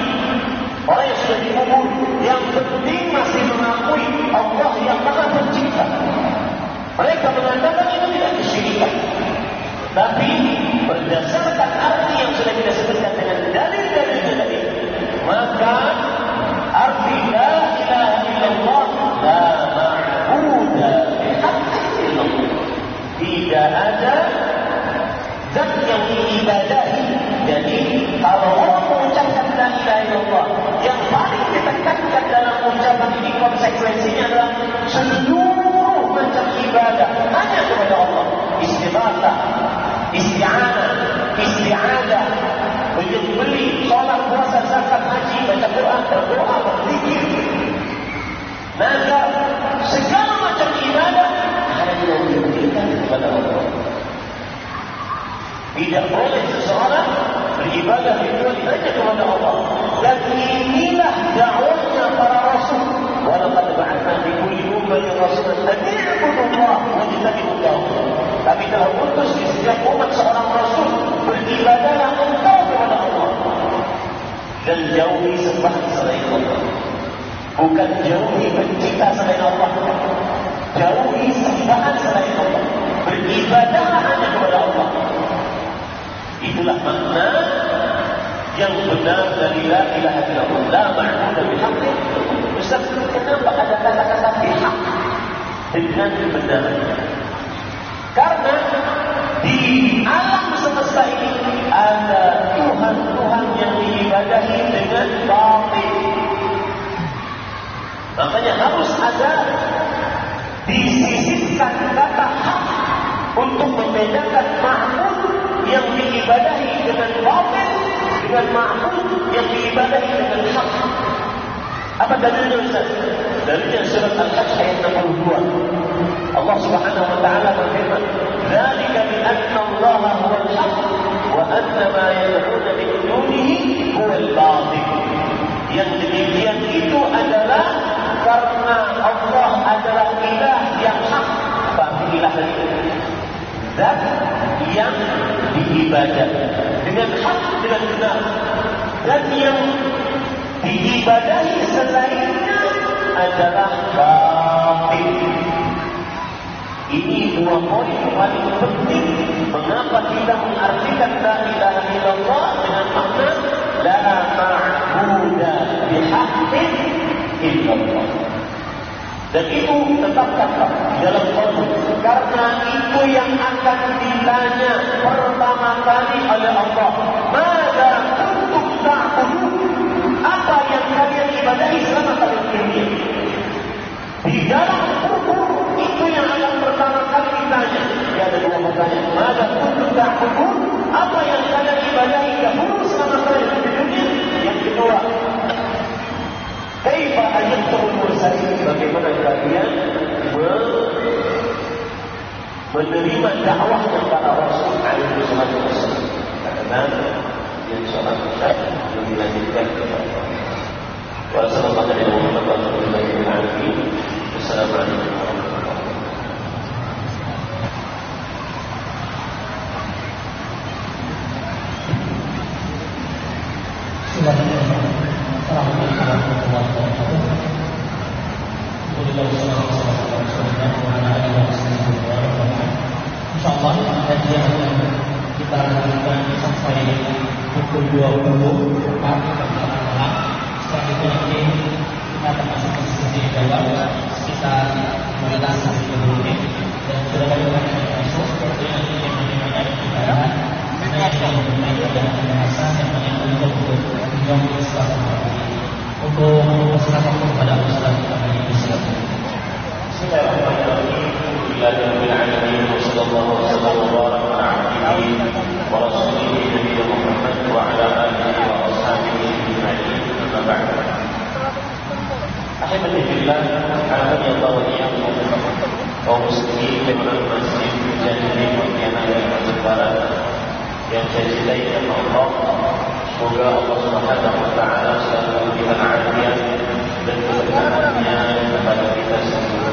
orang yang sudah dikubur, yang penting masih mengakui Allah yang Maha Pencipta. Mereka mengatakan itu tidak kesyirikan, tapi berdasarkan arti yang sudah kita sebutkan dengan dalil-dalil tadi, maka arti la ilaha illallah la ma'budu bihaqqin illallah, tidak ada zat yang diibadahi. Jadi kalau orang mengucapkan la ilaha illallah, yang paling ditekankan dalam ucapan ini konsekuensinya adalah seluruh macam ibadah hanya kepada Allah. Istighatsah, isti'anah, isti'adah, beli, sholat, puasa, zakat, haji, baca Quran, berdoa, berzikir, nazar, segala macam ibadah hanya diberikan kepada Allah. Tidak boleh seseorang beribadah kecuali hanya kepada Allah. Dan inilah dakwahnya para rasul. Walaqad ba'atsna fi kulli ummatin rasulan an i'budu Allah wajtanibut taghut. Kami telah utus di setiap umat seorang rasul, beribadahlah engkau kepada Allah dan jauhi sembahan selain Allah. Bukan jauhi pencipta selain Allah, jauhi sembahan selain Allah, beribadahlah hanya kepada Allah. Itulah makna yang benar dari la ilaha illallah, la ma'budu bihaqqin. Ustaz, kenapa ada kata-kata bihaq dengan benar? Karena di alam semesta ini ada Tuhan-Tuhan yang diibadahi dengan batil. Makanya harus ada disisipkan kata hak untuk membedakan ma'bud yang diibadahi dengan batil dengan ma'bud yang diibadahi dengan hak. Apa dalilnya Ustaz? Dalilnya surat Al-Hajj ayat 62. Allah Subhanahu wa taala berfirman, "Dzalika bi anna Allaha huwal haqq wa anna ma yad'una min dunihi huwal batil." Yang demikian itu adalah karena Allah adalah ilah yang hak. Apa ilah itu? Dan yang diibadah dengan hak, dengan benar, dan yang diibadahi selainnya adalah batil. Ini dua poin paling penting mengapa kita mengartikan la ilaha illallah dengan makna la ma'budu bihaqqin illallah. Dan itu tetapkan di dalam qalbu, karena itu yang akan ditanya pertama kali oleh Allah. Mada kuntum ta'budun? Apa yang kalian ibadahi selama kalian hidup? Di dalam kubur itu yang akan pertama kali ditanya. Ya, ada dua pertanyaan. Mada kuntum ta'budun? Apa yang kalian ibadahi dahulu selama kalian di dunia? Yang kedua, kaifa ajabtumul mursalin? Bagaimana kalian menerima dakwahnya para rasul alaihi wasallam? Karena yang sholat yang dilanjutkan kepada Allah. Wassalamualaikum warahmatullahi wabarakatuh. Wassalamualaikum warahmatullahi wabarakatuh. Insyaallah kajian kita lanjutkan sampai pukul 20 tepat malam. Setelah itu nanti termasuk posisi di bawah sekitar 15 menit dan sudah kami masuk seperti yang dimana kita yang mengenai bahasa yang menyentuh untuk menjawab sesuatu untuk mempersilakan kepada Ustaz kami silakan. Bismillahirrahmanirrahim. Alhamdulillahirabbil alamin sallallahu alaihi wasallam ala abdihi wa rasulihi nabiyina Muhammad wa ala alihi wa ashabihi ajma'in. Amma ba'd. Ahibati fillah, azani Allah wa iyyakum kaum muslimin jemaah masjid Mujahidin Pontianak dan Barat yang saya cintai dan Allah. Semoga Allah Subhanahu wa taala selalu memberikan afiat dan keberkahannya kepada kita semua.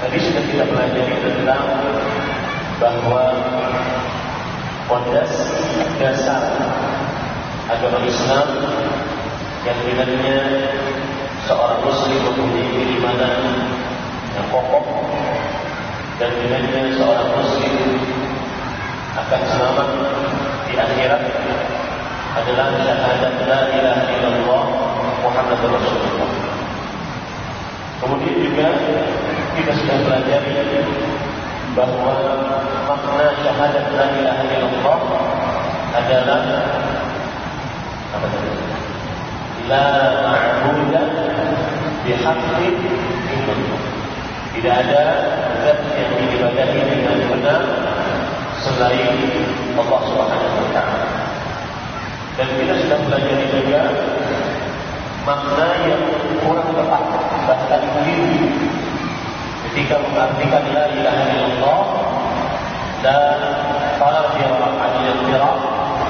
Tadi sudah kita pelajari tentang bahwa fondasi dasar agama Islam yang dengannya seorang muslim mempunyai keimanan yang kokoh dan dengannya seorang muslim akan selamat di akhirat adalah syahadat la ilaha illallah Muhammadur Rasulullah. Kemudian juga kita sudah pelajari bahwa makna syahadat la ilaha illallah adalah apa tadi? La ma'budu bihaqqin illallah. Tidak ada zat yang diibadahi dengan benar selain Allah Subhanahu wa taala. Dan kita sudah pelajari juga makna yang kurang tepat bahkan keliru ketika mengartikan la ilaha illallah dan farjira al-iftira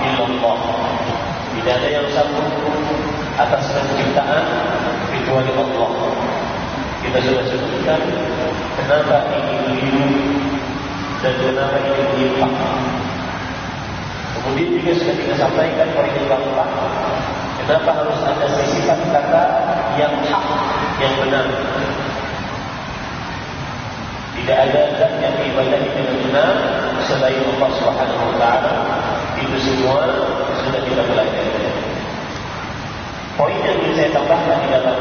illallah. Tidak ada yang satu atas penciptaan kecuali Allah. Kita sudah sebutkan kenapa ini keliru dan kenapa ini menyimpang. Kemudian juga sudah kita sampaikan poin yang keempat, kenapa harus ada sifat kata yang hak, yang benar. Tidak ada zat yang diibadahi dengan benar selain Allah Subhanahu wa taala. Itu semua sudah kita pelajari. Poin yang ingin saya tambahkan di dalam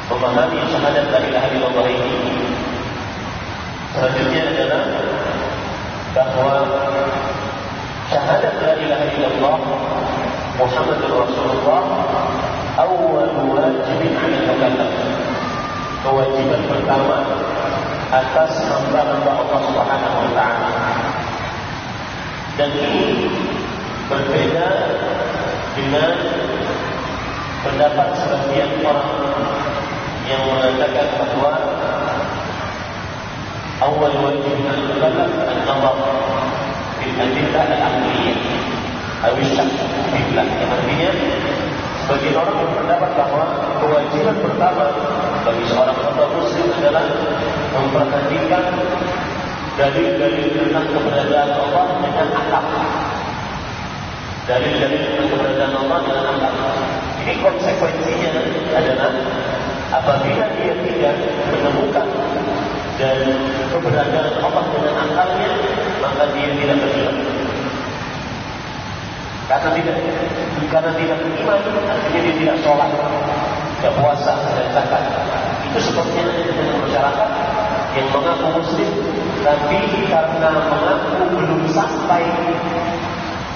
memahami syahadat la ilaha illallah ini selanjutnya adalah bahwa syahadat la ilaha illallah Muhammadur Rasulullah awwal wajibin 'alal mukallaf. Kewajiban pertama atas hamba-hamba Allah Subhanahu wa taala. Dan ini berbeda dengan pendapat sebagian orang yang mengatakan bahwa awal wajib al-mukallaf an-nazar fil adillah al-aqliyah atau syak billah, yang artinya sebagian orang berpendapat bahwa kewajiban pertama bagi seorang hamba muslim adalah memperhatikan dalil-dalil tentang keberadaan Allah dengan akal. Dalil-dalil tentang keberadaan Allah dengan akal. Ini konsekuensinya adalah apabila dia tidak menemukan dan keberadaan Allah dengan akalnya, maka dia tidak beriman. Karena tidak beriman, artinya dia tidak sholat, tidak puasa, dan zakat. Itu sebabnya dengan masyarakat yang mengaku muslim, tapi karena mengaku belum sampai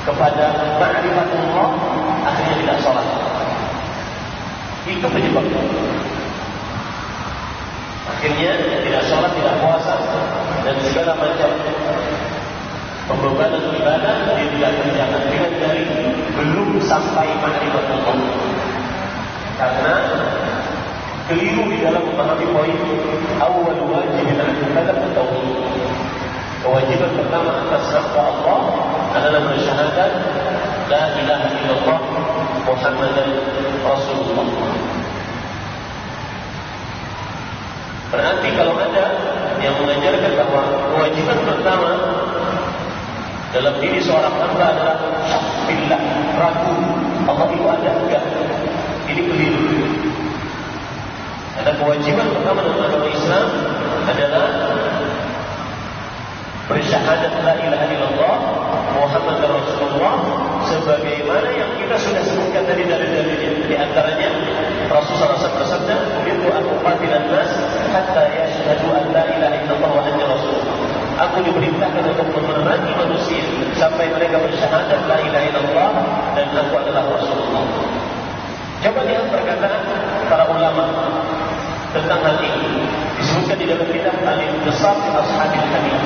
kepada ma'rifatullah, akhirnya tidak sholat. Itu penyebabnya. Akhirnya tidak sholat, tidak puasa, dan segala macam pembebanan ibadah dia tidak kerjakan dengan dari belum sampai ma'rifatullah. Karena keliru di dalam memahami poin awal wajib al-mukallaf at-tauhid. Kewajiban pertama atas hamba Allah adalah bersyahadat la ilaha illallah Muhammadan Rasulullah. Berarti kalau ada yang mengajarkan bahwa kewajiban pertama dalam diri seorang hamba adalah syak billah, ragu Allah itu ada, enggak, ini keliru. Karena kewajiban pertama dalam agama Islam adalah bersyahadat la ilaha illallah Muhammad Rasulullah sebagaimana yang kita sudah sebutkan tadi dari dalilnya. Di antaranya Rasulullah SAW bersabda, "Umirtu an uqatilan nas hatta yashhadu an la ilaha illallah wa anna Rasulullah." Aku diperintahkan untuk memerangi manusia sampai mereka bersyahadat la ilaha illallah dan aku adalah Rasulullah. Coba lihat perkataan para ulama tentang hal ini. Disebutkan di dalam kitab Al-Intisab fi Ashabil Hadits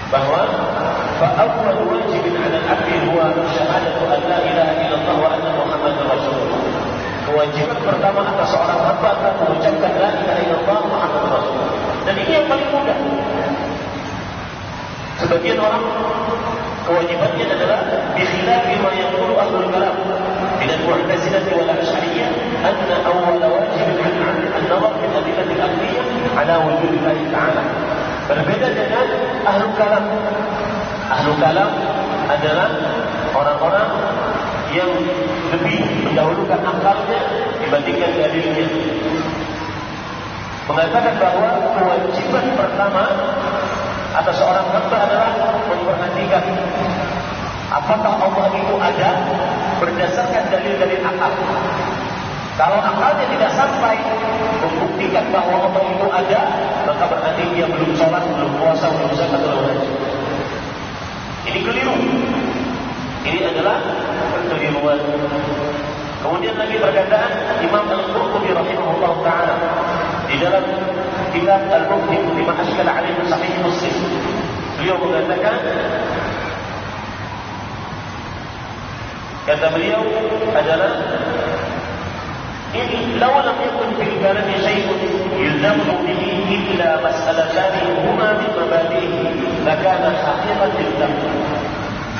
bahwa fa'awwal wajibin 'ala al-'abdi huwa syahadatu an la ilaha illallah wa anna Muhammadar Rasulullah. Kewajiban pertama atas seorang hamba adalah mengucapkan la ilaha illallah Muhammadur Rasulullah. Dan ini yang paling mudah. Sebagian orang kewajibannya adalah bikhilafi ma yaqulu ahlul kalam min al-mu'tazilah wal asy'ariyah anna awwal wajib an-nazar fi adillah al-aqliyah ala wujud Allah Ta'ala. Berbeda dengan ahlul kalam. Ahlul kalam adalah orang-orang yang lebih mendahulukan akalnya dibandingkan dalilnya. Mengatakan bahwa kewajiban pertama atas seorang hamba adalah memperhatikan apakah Allah itu ada berdasarkan dalil-dalil akal. Kalau akalnya tidak sampai membuktikan bahwa Allah itu ada, maka berarti dia belum sholat, belum puasa, belum zakat, belum haji. Ini keliru. Ini adalah kekeliruan. Kemudian lagi perkataan Imam Al-Qurtubi rahimahullah ta'ala di dalam kitab Al-Mufhim lima ashkala alaihi sahih Muslim. Beliau mengatakan, kata beliau adalah ini law lam yakun fil kalami shay'un yulzamu bihi illa mas'alatan huma min mabadi'ihi lakana haqiqatan lillah.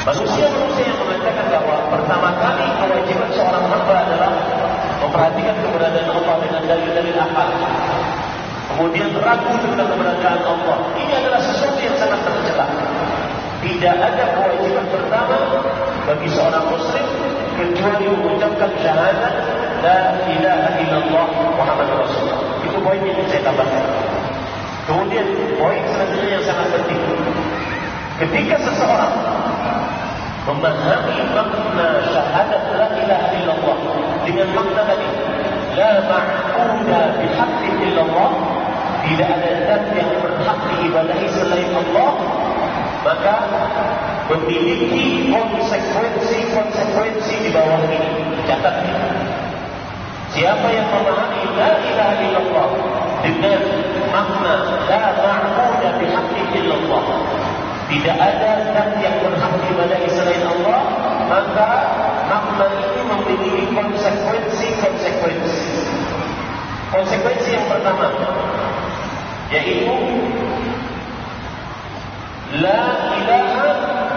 Manusia-manusia yang mengatakan bahwa pertama kali kewajiban seorang hamba adalah memperhatikan keberadaan Allah dengan dalil-dalil akal, kemudian ragu tentang keberadaan Allah, ini adalah sesuatu yang sangat tercela. Tidak ada kewajiban pertama bagi seorang muslim kecuali mengucapkan syahadat la ilaha illallah Muhammadur Rasulullah. Itu poin yang saya tambahkan. Kemudian poin selanjutnya yang sangat penting, ketika seseorang memahami makna syahadat la ilaha illallah dengan makna tadi la ma'budu bihaqqin illallah, tidak ada zat yang berhak diibadahi selain Allah, maka memiliki konsekuensi di bawah ini. Catat, siapa yang memahami la ilaha illallah dengan makna la ma'budu bihaqqin illallah, tidak ada zat yang berhak diibadahi selain Allah, maka makna ini memiliki konsekuensi. Konsekuensi yang pertama yaitu la ilaha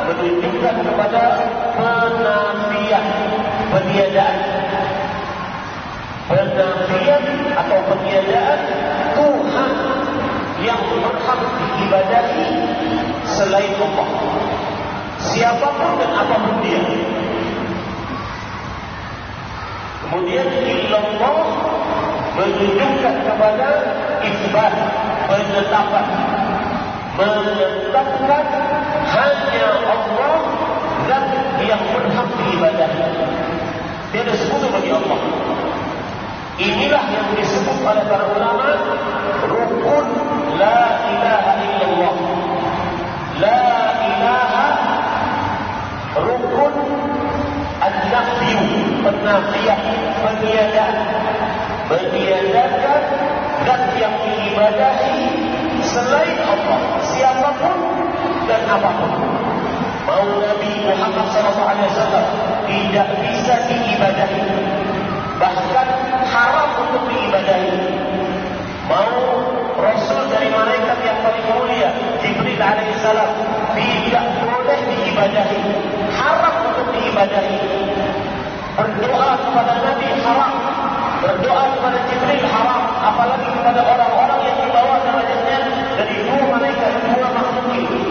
menunjukkan kepada penafian, peniadaan atau peniadaan Tuhan yang berhak diibadahi selain Allah, siapapun dan apapun dia. Kemudian illallah menunjukkan kepada isbat, menetapkan hanya Allah zat yang berhak diibadahi. Tiada sekutu bagi Allah. Inilah yang disebut oleh para ulama rukun la ilaha illallah. La ilaha rukun an-nafyu, penafian, peniadaan, meniadakan zat yang diibadahi selain Allah, siapapun dan apapun. Mau Nabi Muhammad SAW tidak bisa diibadahi, bahkan haram untuk diibadahi. Mau Rasul dari malaikat yang paling mulia Jibril alaihissalam tidak boleh diibadahi, haram untuk diibadahi. Berdoa kepada Nabi haram, berdoa kepada Jibril haram, apalagi kepada orang-orang yang dibawa derajatnya dari dua malaikat, dua makhluk ini,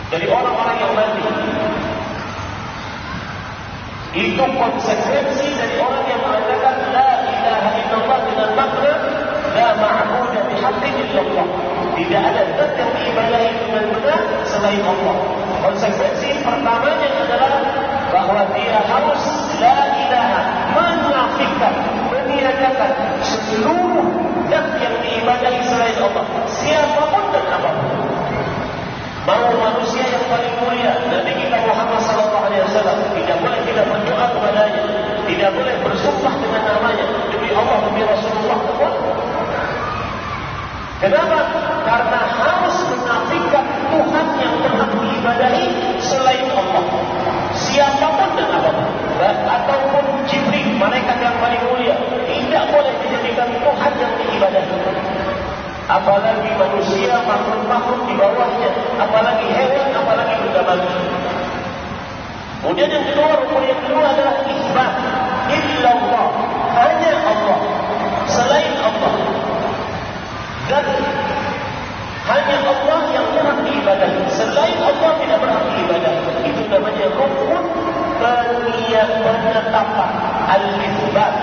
dari orang-orang yang mati. Itu konsekuensi dari orang yang mengatakan la ilaha illallah dengan makna la ma'budu bihaqqin illallah. Tidak ada zat yang diibadahi dengan benar selain Allah. Konsekuensi pertamanya adalah bahwa dia harus la ilaha, menafikan, meniadakan seluruh zat yang diibadahi selain Allah, siapapun dan apapun. Mau manusia yang paling mulia, Nabi kita Muhammad SAW, tidak boleh kita berdoa kepadanya, tidak boleh bersumpah dengan namanya, demi Allah, demi Rasulullah. Kenapa? Karena harus menafikan Tuhan yang berhak diibadahi selain Allah, siapapun dan apapun, ataupun Jibril, malaikat yang paling mulia, tidak boleh dijadikan Tuhan yang diibadahi. Apalagi manusia, makhluk-makhluk di bawahnya, apalagi hewan, apalagi benda mati. Kemudian yang kedua, rukun yang kedua adalah isbat. Illallah, hanya Allah, selain Allah. Dan hanya Allah yang berhak diibadahi, selain Allah tidak berhak diibadahi. Itu namanya rukun penetapan, al-isbat.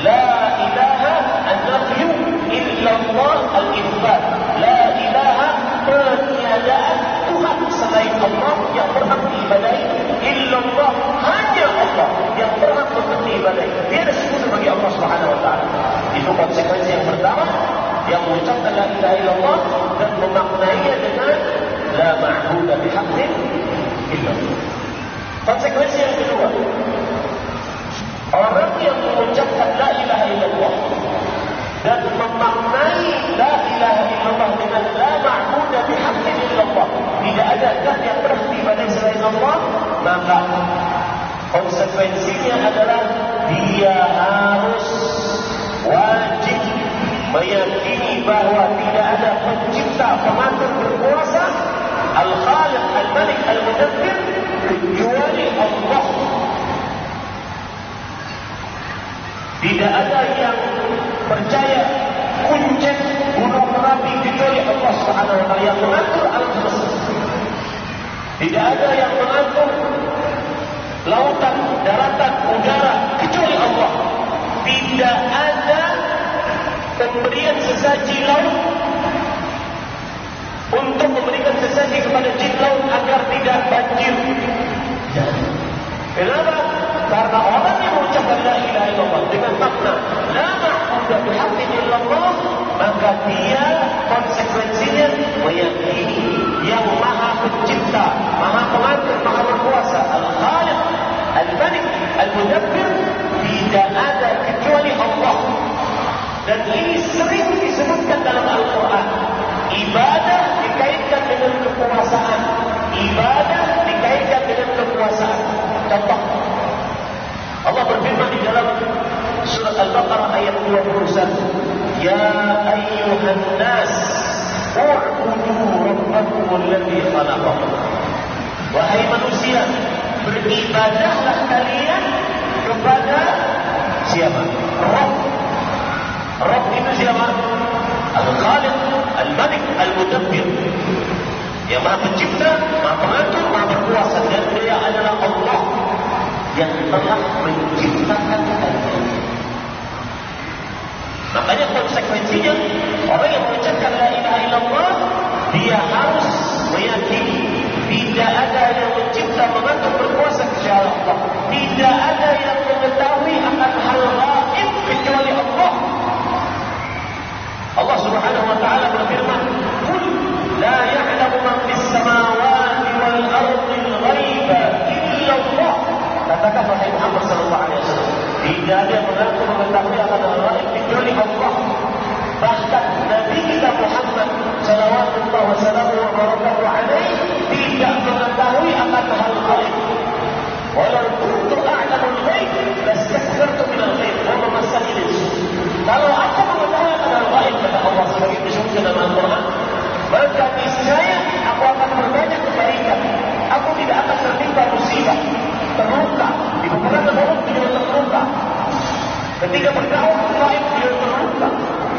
La ilaha an-nafyu illallah al-isbat. La ilaha, peniadaan Tuhan selain Allah yang berhak diibadahi, illallah, hanya Allah yang berhak untuk diibadahi. Dia disebut sebagai Allah Subhanahu wa taala. Itu konsekuensi yang pertama, yang mengucapkan la ilaha illallah dan memaknainya dengan la ma'budu bihaqqin illallah. Konsekuensi yang kedua, orang yang mengucapkan la ilaha illallah dan memaknai la ilaha illallah dengan la ma'budu bihaqqin illallah, tidak ada zat yang berhak diibadahi selain Allah, maka konsekuensinya adalah dia harus wajib meyakini bahawa tidak ada pencipta, pengatur, berkuasa, Al-Khaliq, Al-Malik, Al-Mudabbir kecuali Allah. Tidak ada yang percaya kuncen gunung Merapi kecuali Allah Subhanahu wa taala yang mengatur alam semesta. Tidak ada yang mengatur lautan, daratan, udara kecuali Allah. Tidak ada pemberian sesaji laut untuk memberikan sesaji kepada jin laut agar tidak banjir. Kenapa? Karena orang yang mengucapkan la ilaha illallah dengan makna la ma'budu bihaqqin illallah, maka dia konsekuensinya meyakini yang maha pencipta, maha pengatur, maha berkuasa, Al-Khaliq, Al-Malik, Al-Mudabbir, tidak ada kecuali Allah. Dan ini sering disebutkan dalam Al-Quran. Ibadah dikaitkan dengan kekuasaan, ibadah dikaitkan dengan kekuasaan. Contoh, Allah berfirman di dalam surat Al-Baqarah ayat 21, Ya ayyuhan nas, u'budu rabbakum alladhi khalaqakum. Wahai manusia, beribadahlah kalian kepada siapa? Rabb. Rabb itu siapa? Al-Khaliq, Al-Malik, Al-Mudabbir, yang maha pencipta, maha pengatur, maha berkuasa, dan dia adalah Allah yang telah menciptakan kalian. Makanya konsekuensinya, orang yang mengucapkan la ilaha illallah, dia harus meyakini tidak ada yang mencipta, mengatur, berkuasa kecuali Allah. Tidak ada yang mengetahui akan hal gaib kecuali Allah. Allah Subhanahu wa taala berfirman, "Qul la ya'lamu man fis samawati wal ardi al-ghaiba illa Allah." Katakan wahai Muhammad sallallahu alaihi wasallam, tidak ada yang mengaku mengetahui akan hal gaib kecuali Allah. Bahkan Nabi kita Muhammad sallallahu alaihi tidak mengetahui akan hal gaib. Walau kuntu a'lamu al-ghaib lastakthartu min al-ghaib wa ma massani as-su'. Kalau aku mengetahui akan hal gaib, kata Allah sebagai disebutkan dalam Al-Quran, maka niscaya aku akan berbanyak kebaikan. Aku tidak akan tertimpa musibah, terluka. Di beberapa orang beliau terluka. Ketika berdakwah gaib beliau terluka.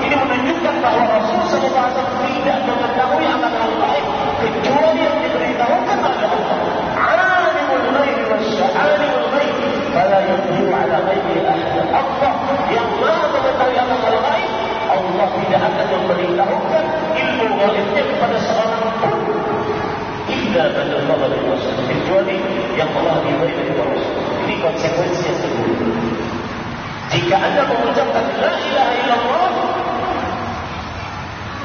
Ini menunjukkan bahawa Rasulullah SAW tidak mengetahui akan hal gaib kecuali yang diberitahukan oleh Allah. Alimul ghaib wasyahadatul ghaib, fala yudhiru ala ghaibi ahad. Allah yang maha mengetahui akan hal gaib, Allah tidak akan memberitahukan ada Allah dan Rasul, kecuali yang Allah beri kepada Rasul. Ini konsekuensi yang kedua. Jika anda mengucapkan la ilaha illallah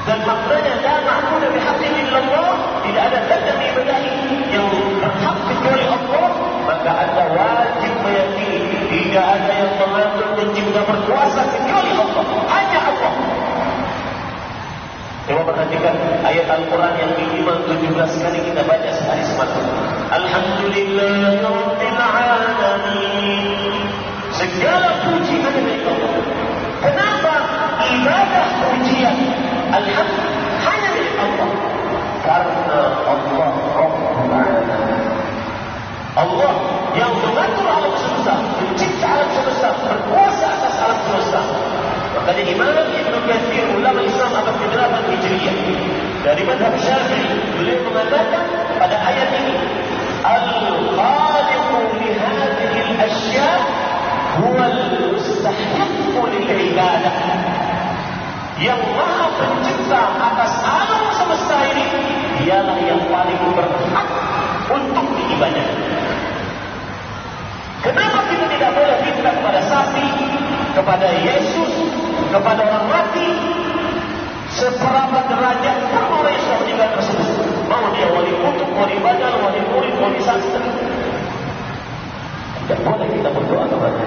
dan maknanya la ma'budu bihaqqin illallah, tidak ada zat yang diibadahi yang berhak kecuali Allah, maka anda wajib meyakini tidak ada yang mengatur, mencipta, berkuasa kecuali Allah, hanya Allah. Coba perhatikan ayat Al-Quran yang minimal 17 kali kita baca sehari semata. Alhamdulillahirabbil alamin. Segala puji hanya milik Allah. Kenapa ibadah pujian alhamdulillah hanya milik Allah? Karena Allah Rabbul Alamin. Allah yang mengatur alam semesta, mencipta alam semesta, berkuasa atas alam semesta. Makanya Imam Ibn Katsir, ulama Islam abad ke-8 Hijriah, dari mazhab Syafi'i, beliau mengatakan pada ayat ini, Al-Khaliqu li hadhihi al-asya' huwa al-mustahiqqu lil-ibadah. Yang Maha Pencipta atas alam semesta ini, dialah yang paling berhak untuk diibadahi. Kenapa kita tidak boleh minta kepada sapi, kepada Yesus, kepada orang mati, seberapa derajat pun orang yang sudah meninggal tersebut, mau dia wali kutub, wali badal, wali murid, wali sastra, tidak boleh kita berdoa kepada.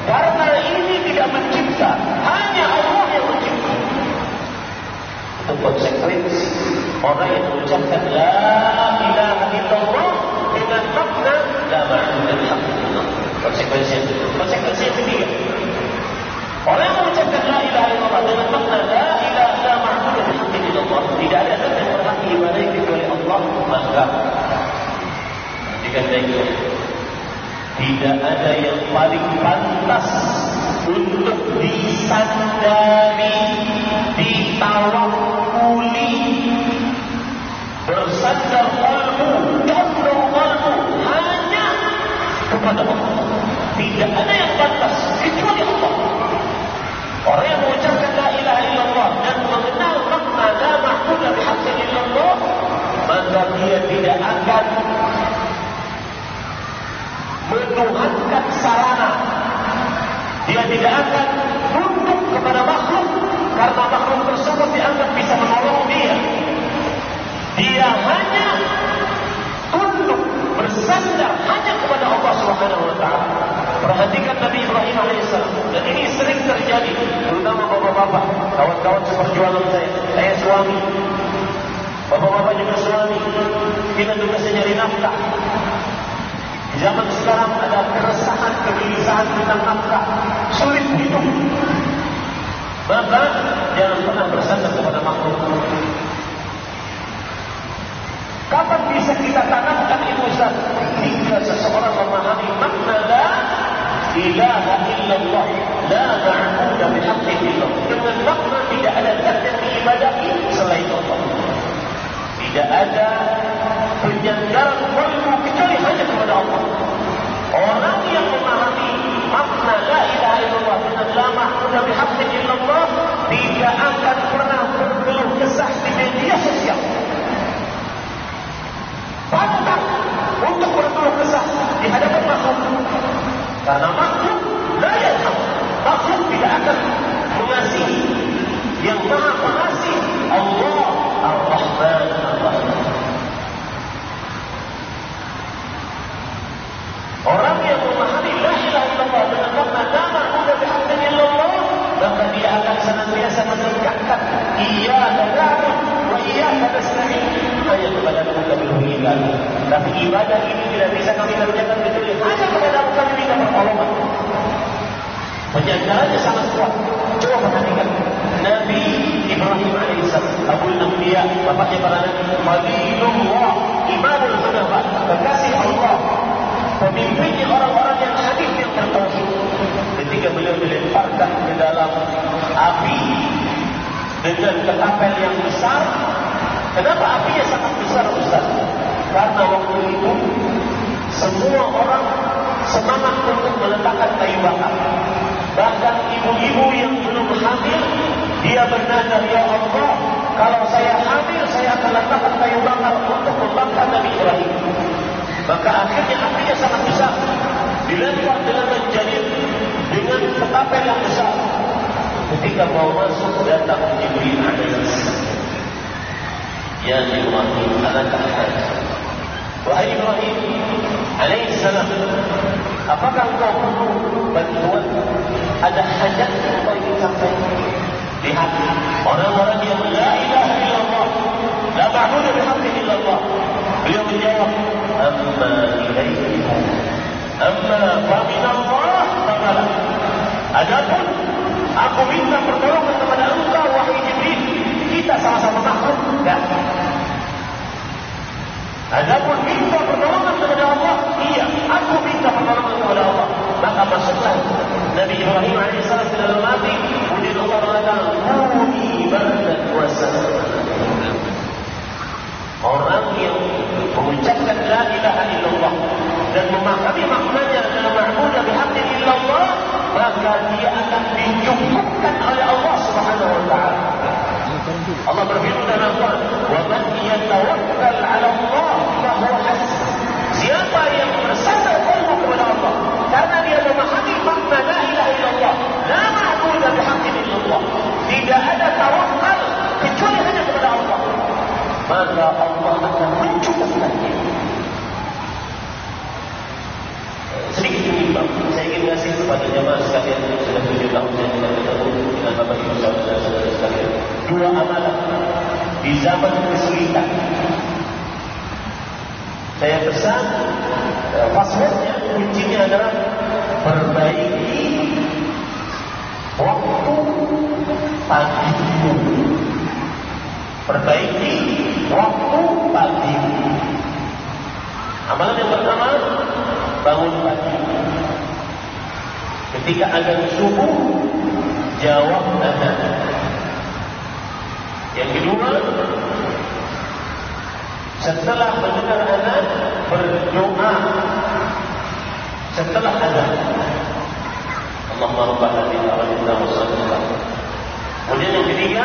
Karena ini tidak mencipta, hanya Allah yang mencipta. Itu konsekuensi orang yang mengucapkan la ilaha illallah dengan makna la ma'budu bihaqqin illallah. Konsekuensi yang ketiga, orang yang mengucapkan la ilaha illallah dengan makna la ilaha ma'budu bihaqqin illallah, tidak ada zat yang berhak diibadahi kecuali Allah, maka dikatakan tidak ada yang paling pantas untuk disandari, ditawakuli, bersandar qalbu, condong qalbu hanya kepada Allah. Tidak ada yang pantas kecuali Allah. Orang yang mengucapkan la ilaha illallah dan mengenal makna la ma'budu bihaqqin illallah, maka dia tidak akan menuhankan sarana. Dia tidak akan tunduk kepada makhluk karena makhluk tersebut dianggap bisa menolong dia. Dia hanya tunduk, bersandar hanya kepada Allah Subhanahu wa taala. Perhatikan Nabi Ibrahim alaihissalam, dan ini sering terjadi, terutama bapak-bapak, kawan-kawan seperjuangan saya suami, bapak-bapak juga suami, kita tugasnya nyari nafkah. Di zaman sekarang ada keresahan, kegelisahan tentang nafkah, sulit hidup. Maka jangan pernah bersandar kepada makhluk. Kapan bisa kita tanamkan ilmu Islam? Jika seseorang memahami makna la ilaha illallah, la ma'budu bihaqqin illallah. Dengan makna tidak ada zat yang diibadahi selain Allah. Tidak ada penyandaran qalbu kecuali hanya kepada Allah. Orang yang memahami makna la ilaha illallah dengan la ma'budu bihaqqin illallah tidak akan pernah berkeluh kesah di media sosial. Pantang untuk berkeluh kesah di hadapan makhluk, karena makhluk la yarham, makhluk tidak akan mengasihi. Yang Maha Pengasih Allah Ar-Rahman Ar-Rahim. Orang yang memahami la ilaha illallah dengan makna la ma'budu bihaqqin illallah, maka dia akan senantiasa menekankan iyyaka na'budu wa iyyaka nasta'in, hanya kepada Engkau kami beribadah. Tapi ibadah ini tidak bisa kami kerjakan kecuali hanya kepada Engkau kami minta pertolongan. Penyandarannya sangat kuat. Coba perhatikan Nabi Ibrahim alaihissalam, Abul Anbiya, bapaknya para nabi, Khalilullah, Imamul Hunafa, kekasih Allah, pemimpinnya orang-orang yang hadis yang bertauhid. Ketika beliau dilemparkan ke dalam api dengan ketapel yang besar. Kenapa apinya sangat besar, Ustaz? Karena waktu itu semua orang semangat untuk meletakkan kayu bakar. Bahkan ibu-ibu yang belum hamil, dia bernazar, ya Allah, kalau saya hamil, saya akan letakkan kayu bakar untuk membakar Nabi Ibrahim. maka akhirnya apinya sangat besar, dilempar dengan menjadi dengan ketapel yang besar. Ketika mau masuk, datang Jibril alaihissalam. Ya Ibrahim, alakah hajat? Wahai Ibrahim alaihissalam, apakah engkau perlu bantuan? Ada hajat yang engkau ingin sampaikan? Lihat orang-orang yang la ilaha illallah, la ma'budu bihaqqin illallah. Beliau menjawab, amma ilaihi, amma faminallah ta'ala. Adapun aku minta pertolongan kepada engkau wahai Jibril, kita sama-sama makhluk, enggak. Adapun minta pertolongan kepada Allah, iya, aku minta pertolongan kepada Allah. Maka masuklah Nabi Ibrahim alaihissalam ke dalam api. Kemudian Allah mengatakan, "Kuni bardan wa salaman." Orang yang mengucapkan la ilaha illallah dan memahami maknanya dalam ma'budu bihaqqin illallah, maka dia akan dicukupkan oleh Allah Subhanahu wa taala. Allah berfirman dalam Al-Quran, "Wa man yatawakkal 'ala Allah fa huwa hasbuh." Siapa yang bersandar qalbu kepada Allah karena dia memahami makna la ilaha illallah, la ma'budu bihaqqin illallah, tidak ada tawakal kecuali hanya kepada Allah, maka Allah akan mencukupkan dia. Sedikit menyimpang, saya ingin kasih kepada jemaah sekalian yang sudah 7 tahun saya tidak bertemu dengan Bapak Ibu saudara-saudara sekalian. 2 amalan di zaman kesulitan. Saya pesan passwordnya, kuncinya adalah perbaiki waktu pagimu. Perbaiki waktu pagi. Amalan yang pertama, bangun pagi. Ketika azan subuh, jawab azan. Yang kedua, setelah mendengar azan, berdoa. Setelah azan, Allahumma rabbana hadina wa hadina wa sallallahu. Kemudian yang ketiga,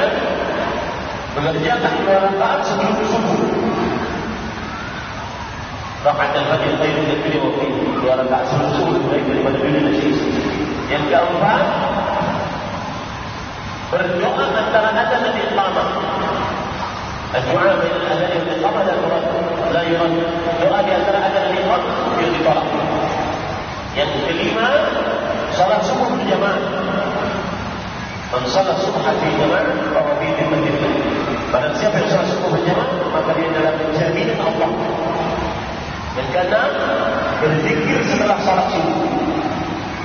mengerjakan 2 rakaat sebelum subuh. Rakaat al-fajr khairun min kulli waqtin. 2 rakaat sebelum subuh baik daripada dunia dan sisi. Yang keempat, berdoa antara azan dan iqamah. Doa baina al-azan wal iqamah la yurad. Doa di antara azan dan iqamah ditolak. Yang kelima, salat subuh berjamaah. Man salat subuh berjamaah, bahwa dia dimenjadi. Barang siapa yang salat subuh berjamaah, maka dia dalam jaminan Allah. Yang keenam, berzikir setelah salat subuh.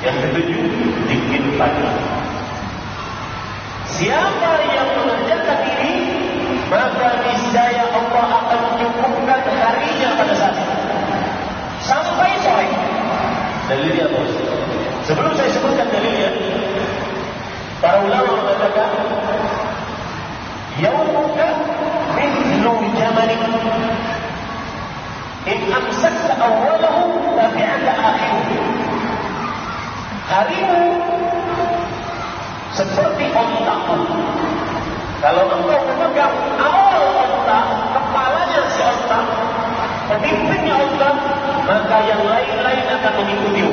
Yang ketujuh, zikir pagi. Siapa yang mengerjakan ini, maka niscaya Allah akan mencukupkan harinya pada saat itu sampai sore. Dalilnya apa? Sebelum saya sebutkan dalilnya, para ulama mengatakan, yaumuka mithlu jamanik, in amsakta awwalahu tabi'ata akhiruhu. Harimu seperti ontamu. Kalau engkau memegang awal onta, kepalanya si onta, pemimpinnya onta, maka yang lain-lain akan mengikutimu.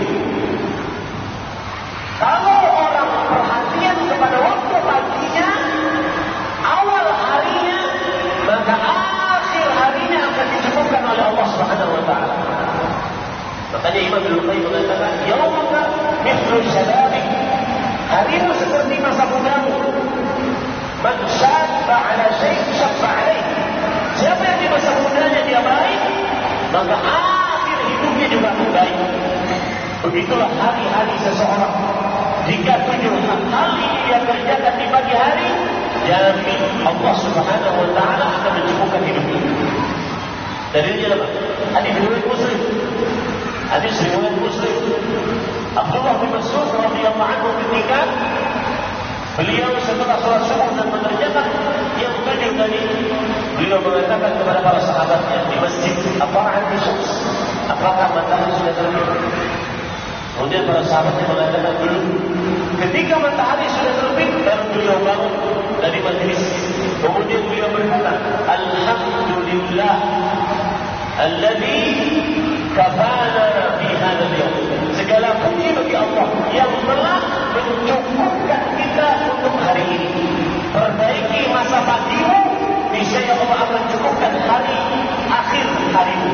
Kalau orang perhatian kepada waktu paginya, awal harinya, maka akhir harinya akan dicukupkan oleh Allah Subhanahu wa taala. Makanya Imam Al-Qayyim mengatakan, yaumuka mithlu syababik. Harimu seperti masa mudamu. Man syabba ala syai' syabba alaih. Siapa yang di masa mudanya dia baik, maka akhir hidupnya juga baik. Begitulah hari-hari seseorang. Jika 7 hal ini dia kerjakan di pagi hari, jamin Allah Subhanahu wa taala akan mencukupkan hidupnya. Dalilnya apa? Hadis riwayat Muslim. Hadis riwayat Muslim. Abdullah bin Mas'ud radhiyallahu anhu ketika beliau setelah salat subuh dan mengerjakan yang 7 tadi, beliau mengatakan kepada para sahabatnya di masjid, "Apa'at syams?" Apakah matahari sudah terbit? Kemudian para sahabatnya mengatakan, belum. Ketika matahari sudah terbit, baru beliau bangun dari majlis. Kemudian beliau berkata, "Alhamdulillah alladzi kafana fi hadzal yawm. Segala puji bagi Allah yang telah mencukupkan kita untuk hari ini. Perbaiki masa pagimu, niscaya Allah akan cukupkan hari akhir harimu.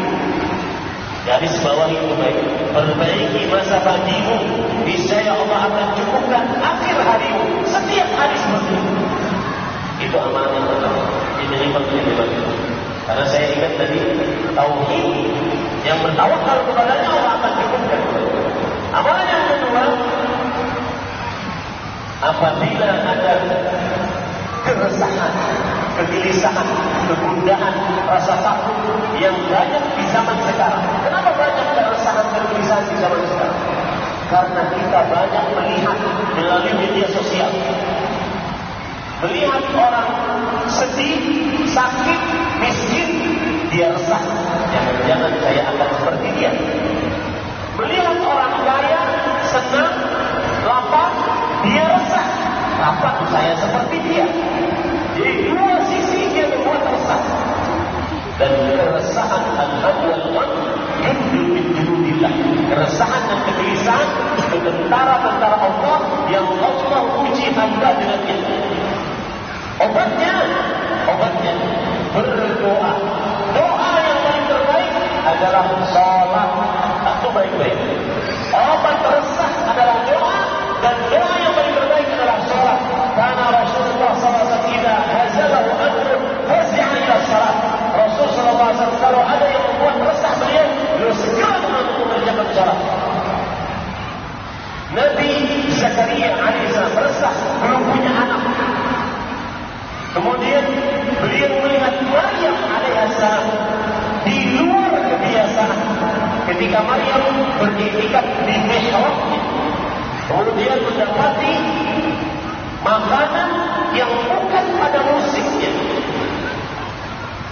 Garis bawah itu baik. Perbaiki masa pagimu, niscaya Allah akan cukupkan akhir harimu. Setiap hari seperti itu. Itu amalan yang pertama. Diterima itu. Karena saya ingat tadi tauhid yang bertawakal kepadanya Allah akan cukupkan. Amalan yang kedua, apabila ada keresahan, kegelisahan, kegundahan, rasa takut yang banyak di zaman sekarang. Kenapa banyak keresahan, kegelisahan di zaman sekarang? Karena kita banyak melihat melalui media sosial, melihat orang sedih, sakit, miskin, dia resah. Jangan-jangan saya akan seperti dia. Melihat orang kaya, senang, lapar, dia resah. Apa saya seperti dia? Jadi dua sisi dia membuat resah. Dan keresahan al-hadwal yudhillah. Keresahan dan kegelisahan itu tentara-tentara Allah yang Allah uji hamba dengan itu. Obatnya berdoa. Doa yang paling terbaik adalah salat. Itu baik-baik. Obat resah adalah doa, dan doa yang paling terbaik adalah salat. Karena Rasulullah SAW tidak hazalahu amrun fazi'a ila salat. Rasul SAW kalau ada yang membuat resah beliau segera mengerjakan salat. Nabi Zakaria alaihissalam resah belum punya anak. Kemudian beliau melihat Maryam alaihissalam di luar kebiasaan. Ketika Maryam beriktikaf di mihrabnya, kemudian mendapati makanan yang bukan pada musimnya.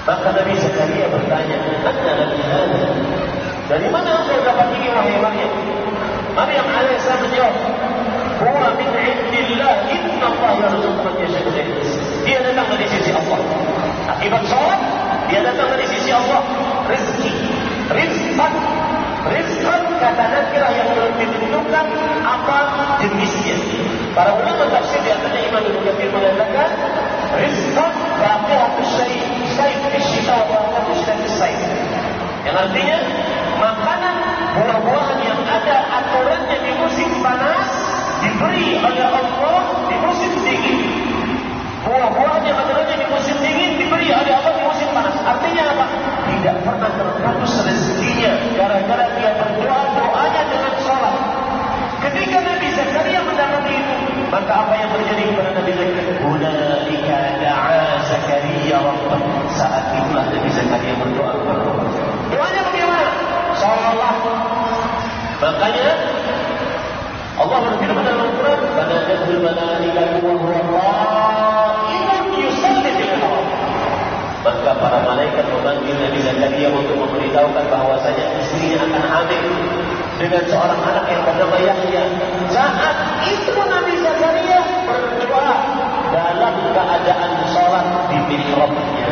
Maka Nabi Zakaria bertanya, "Anna laki hada?" Dari mana engkau dapat ini wahai Maryam? Maryam alaihissalam menjawab, "Huwa min 'indillah, inna Allah yarzuqu man yasha'u bighayri hisab." Dia datang dari sisi Allah. Akibat salat, dia datang dari sisi Allah. Rezeki, rizqan kata nakirah yang belum ditentukan apa jenisnya. Para ulama tafsir di antaranya Imam Ibnu Katsir mengatakan rizqan baqiyatus syai' fi-syita wa baqiyatus syai'. Yang artinya makanan buah-buahan yang ada aturannya di musim panas diberi oleh Allah di musim dingin. Buah-buahan yang aturannya di musim dingin diberi oleh Allah di musim panas. Artinya apa? Tidak pernah terputus rezekinya gara-gara dia berdoa doanya dengan sholat. Ketika Nabi Zakaria mendapati itu, maka apa yang terjadi kepada Nabi Zakaria? Hunalika da'a Zakaria rabbah. Saat itulah Nabi Zakaria berdoa kepada Allah. Doanya bagaimana? Sholat. Makanya Allah berfirman dalam Al-Quran, "Fanadatul malaikatu wa huwa qaimun yusalli fil haram." Maka para malaikat memanggil Nabi Zakaria untuk memberitahukan bahwasanya istrinya akan hamil dengan seorang anak yang bernama Yahya. Saat itu Nabi Zakaria berdoa dalam keadaan sholat di mihrabnya.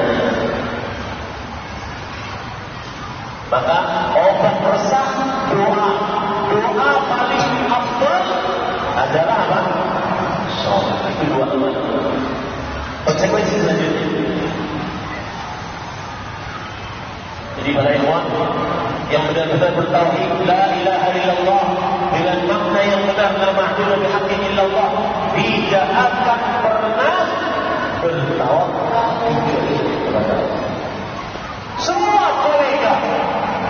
Maka obat resah doa. Doa paling afdal adalah apa? Sholat. Itu dua amalan. Konsekuensi selanjutnya. Jadi para ikhwan yang benar-benar bertauhid la ilaha illallah dengan makna yang benar, la ma'budu bihaqqin illallah, tidak akan pernah bertawakal kepada Allah. Semua kolega,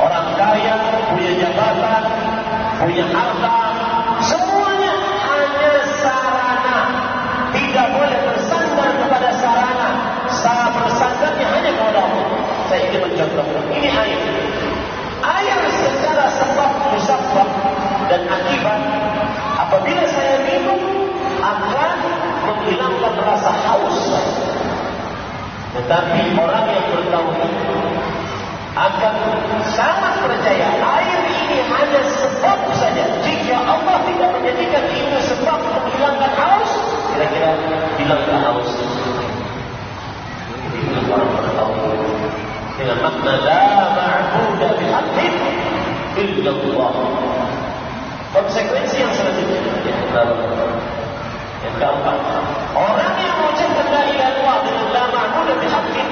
orang kaya, punya jabatan, punya harta, semuanya hanya sarana. Tidak boleh bersandar kepada sarana. Sarana bersandarnya hanya kepada Allah. Saya ingin mencontohkan. Ini air. Air secara sebab, musabab dan akibat, apabila saya minum akan menghilangkan rasa haus. Tetapi orang yang bertauhid akan sangat percaya air ini hanya sebab saja. Jika Allah tidak menjadikan itu sebab menghilangkan haus, kira-kira hilangkan haus. Ini orang bertauhid dengan makna la ma'budu bihaqqin illallah. Konsekuensi yang selanjutnya yang keempat, orang yang mengucapkan la ilaha illallah dengan la ma'budu bihaqqin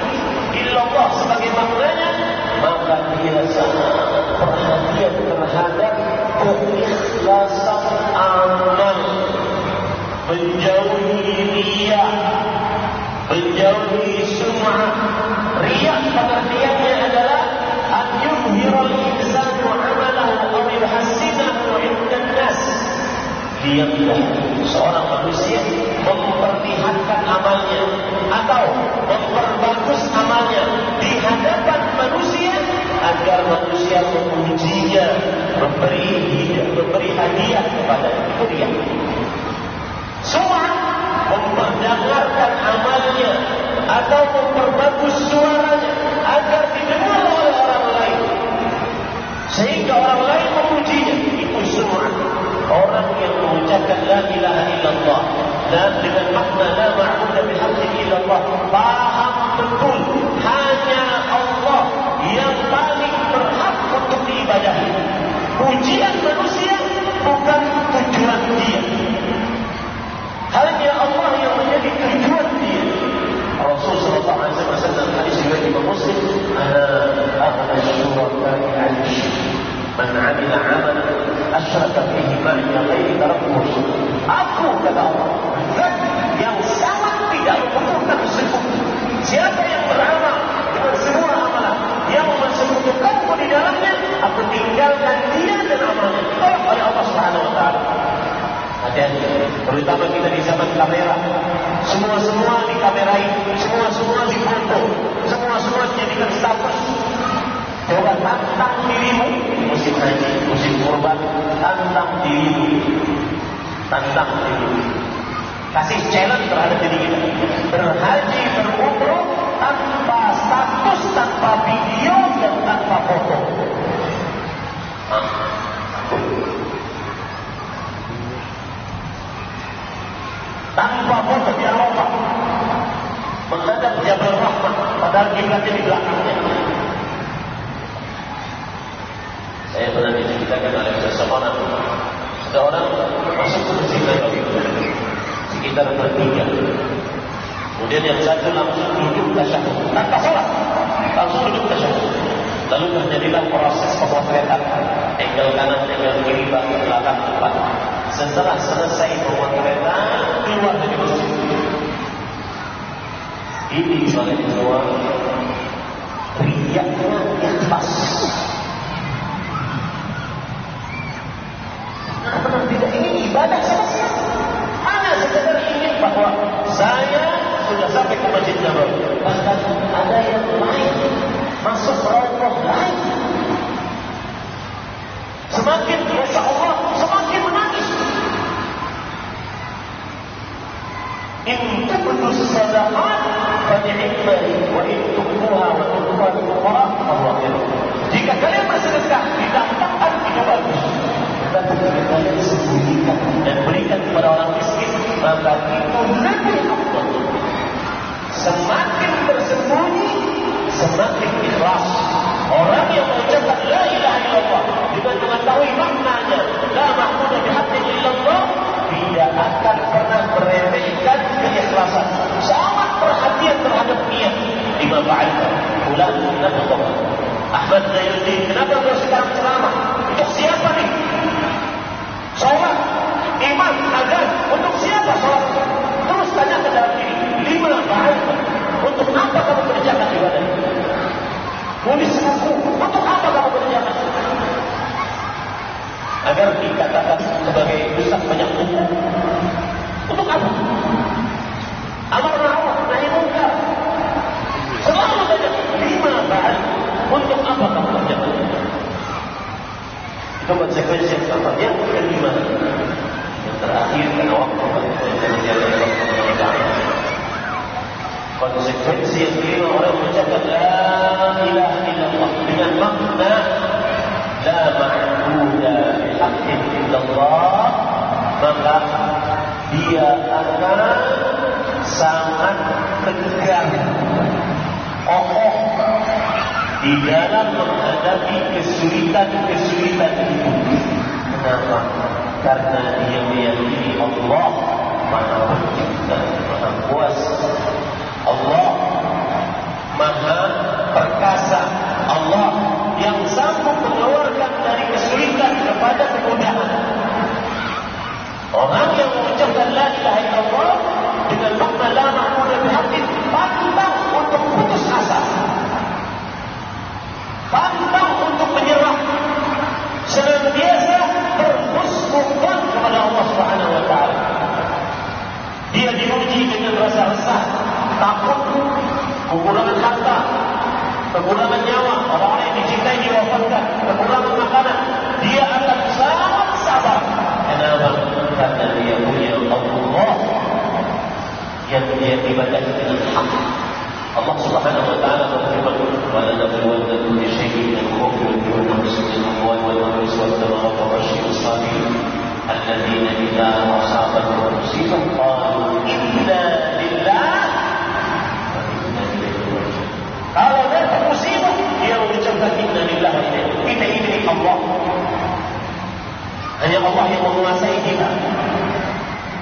illallah sebagai maknanya, maka dia sangat perhatian terhadap keikhlasan amal, menjauhi riya, menjauhi sum'ah. Riya pengertiannya adalah an yuzhiral insanu amalahu aw yuhassinahu 'inda an-nas. Diamlah seorang manusia memperlihatkan amalnya atau memperbagus amalnya di hadapan manusia agar manusia memujinya, memberi hadiah kepada dia. Sum'ah memperdengarkan amalnya atau memperbagus suaranya agar didengar oleh orang lain sehingga orang lain memujinya. Itu sum'ah. Orang yang mengucapkan la ilaha illallah dan dengan makna la ma'budu bihaqqin illallah, paham betul hanya Allah yang paling berhak untuk diibadahi. Pujian manusia bukan tujuan dia, hanya Allah yang menjadi tujuan dia. Rasul sallallahu alaihi wasallam hadis riwayat Imam Muslim, ana aghna syuraka'i 'ala syirk man 'amila 'amalan asyraka fihi ma'i ghairi taraktuhu. Aku, kata Allah, zat yang sangat tidak membutuhkan sekutu. Siapa yang beramal dengan semua amalan yang mensekutukanku di dalamnya, aku tinggalkan dia dan amalnya. Ditolak oleh Allah Subhanahu wa taala. Hati-hati, terutama kita di zaman kamera. Semua dikamerai, semua difoto, semua dijadikan status. Coba tantang dirimu, musim haji, musim kurban, tantang dirimu, kasih challenge terhadap diri kita. Berhaji, berumrah tanpa status, tanpa video dan tanpa foto. Tanpa foto di Arafah, menghadap Jabal Rahmah, padahal kiblatnya di belakangnya. Saya pernah diceritakan oleh seseorang, ada orang masuk ke Masjid Nabawi sekitar bertiga. Kemudian yang satu langsung duduk tasyahud, tanpa salat, langsung duduk tasyahud. Lalu terjadilah proses pemotretan, angle kanan, angle kiri, belakang, depan. Setelah selesai pemotretan, keluar dari masjid. Ini oleh semua riyaknya ikhlas. Benar tidak ingin ibadah sama sekali. Hanya sekedar ingin bahwa saya sudah sampai ke Masjid Nabawi. Bahkan ada yang lain masuk rombongan lain. Semakin Masya Allah, semakin menangis. In tubdu sadaqat fani'imah wa in tubduha wa tukhfa al-fuqara fahuwa khair. Jika kalian bersedekah didampakkan itu bagus. Tetapi jika kalian sembunyikan dan berikan kepada orang miskin, maka itu lebih afdal. Semakin bersembunyi, semakin ikhlas. Orang yang mengucapkan la ilaha illallah dengan mengetahui maknanya la ma'budu bihaqqin illallah, tidak akan pernah meremehkan keikhlasan. Sangat perhatian terhadap niat. Lima ba'alkan bulan kenapa Ahmad Zainuddin, kenapa kau sekarang ceramah? Untuk siapa nih? Sholat, iman, azan, untuk siapa sholat? Terus tanya ke dalam diri, lima ba'alkan, untuk apa kamu kerjakan ibadah ini? Tulis buku, untuk apa kamu kerjakan? Agar dikatakan sebagai ustaz banyak buku. Untuk apa? Amar ma'ruf nahi munkar. Selalu saja lima ba'al. Untuk apa kamu kerjakan? Itu konsekuensi yang pertama. Yang kelima, yang terakhir, karena waktu konsekuensi yang kelima, orang mengucapkan la ilaha illallah dengan makna la ma'budu bihaqqin illallah, maka dia akan sangat tegar, kokoh di dalam menghadapi kesulitan-kesulitan itu. Kenapa? Karena dia meyakini Allah Maha Pencipta, Maha Kuasa, Allah Maha Perkasa, Allah yang sanggup mengeluarkan dari kesulitan kepada kemudahan. Orang yang mengucapkan la ilaha illallah dengan makna la ma'budu bihaqqin pantang untuk putus asa, pantang untuk menyerah, senantiasa berhusnuzon kepada Allah Subhanahu wa taala. Dia diuji dengan rasa resah, takut, kekurangan harta, kekurangan nyawa, orang-orang yang dicintai diwafatkan, kekurangan makanan. Dia akan sangat sabar. Kenapa? Karena dia punya Allah yang dia ibadati dengan hak. Allah Subhanahu wa taala berfirman, "Wa la nabluwannakum bi syai'in min al-khawfi wal-ju'i wa naqsin min al-amwali wal-anfusi wath-thamarati wa bashshiri as-sabirin alladziina idza asabatuhum musibatun qalu inna lillahi wa inna ilaihi raji'un." Kalau ada musibah, dia mengucapkan inna lillahi wa inna ilaihi raji'un. Kita ini Allah. Hanya Allah yang menguasai kita.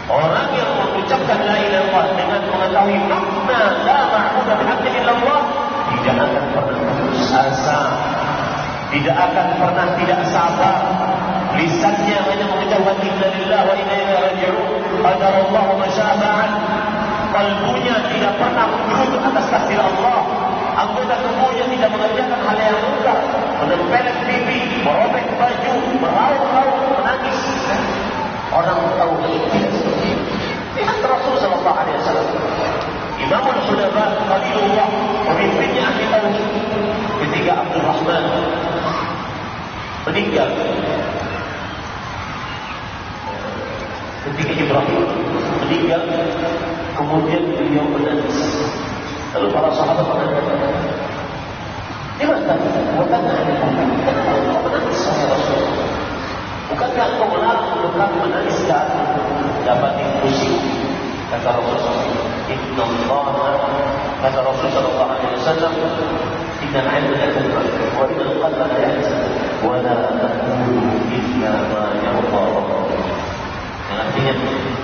Orang yang mengucapkan la ilaha illallah dengan mengetahui makna la ma'budu bihaqqin illallah tidak akan pernah putus asa, tidak akan pernah tidak sabar. Lisannya hanya mengucapkan inna lillahi wa inna ilaihi raji'un, qadarallahu ma syaa fa'al. Kalbunya tidak pernah mengerut atas takdir Allah. Anggota tubuhnya tidak mengerjakan hal yang mudah, menempelek pipi, merobek baju, meraung-raung, menangis. Orang tahu tidak seperti itu. Lihat Rasul sallallahu alaihi wasallam. Imamul Hudafa Khalilullah, pemimpinnya ahli tauhid. Ketika Abdul Rahman meninggal, ketika Ibrahim meninggal, kemudian beliau menangis. Lalu para sahabat mengatakan, "Gimana? Bukankah engkau menangis, wahai Rasul? Bukankah engkau melarang untuk kami menangis saat dapat pusing?" Kata Rasulullah, "Inna Allah," kata Rasulullah sallallahu alaihi wasallam, "Inna al-'ilma la yadhkur wa inna al-qalba la yahzan wa la taqulu illa ma yarda Allah." Yang artinya,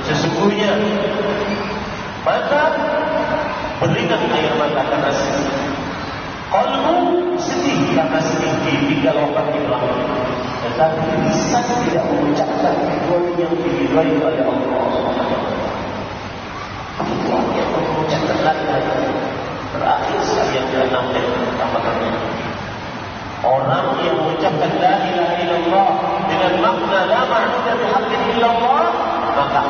sesungguhnya mata beringat air mata karena sedih, kalbu sedih karena sedih ditinggal wafat Ibrahim, tetapi lisan tidak mengucapkan keduanya yang diridhai oleh Allah Subhanahu wa taala. Allah yang mengucapkan la ilaha illallah. Terakhir sekali yang ke-6 tambahkannya, orang yang mengucapkan la ilaha illallah dengan makna la ma'budu bihaqqin illallah, maka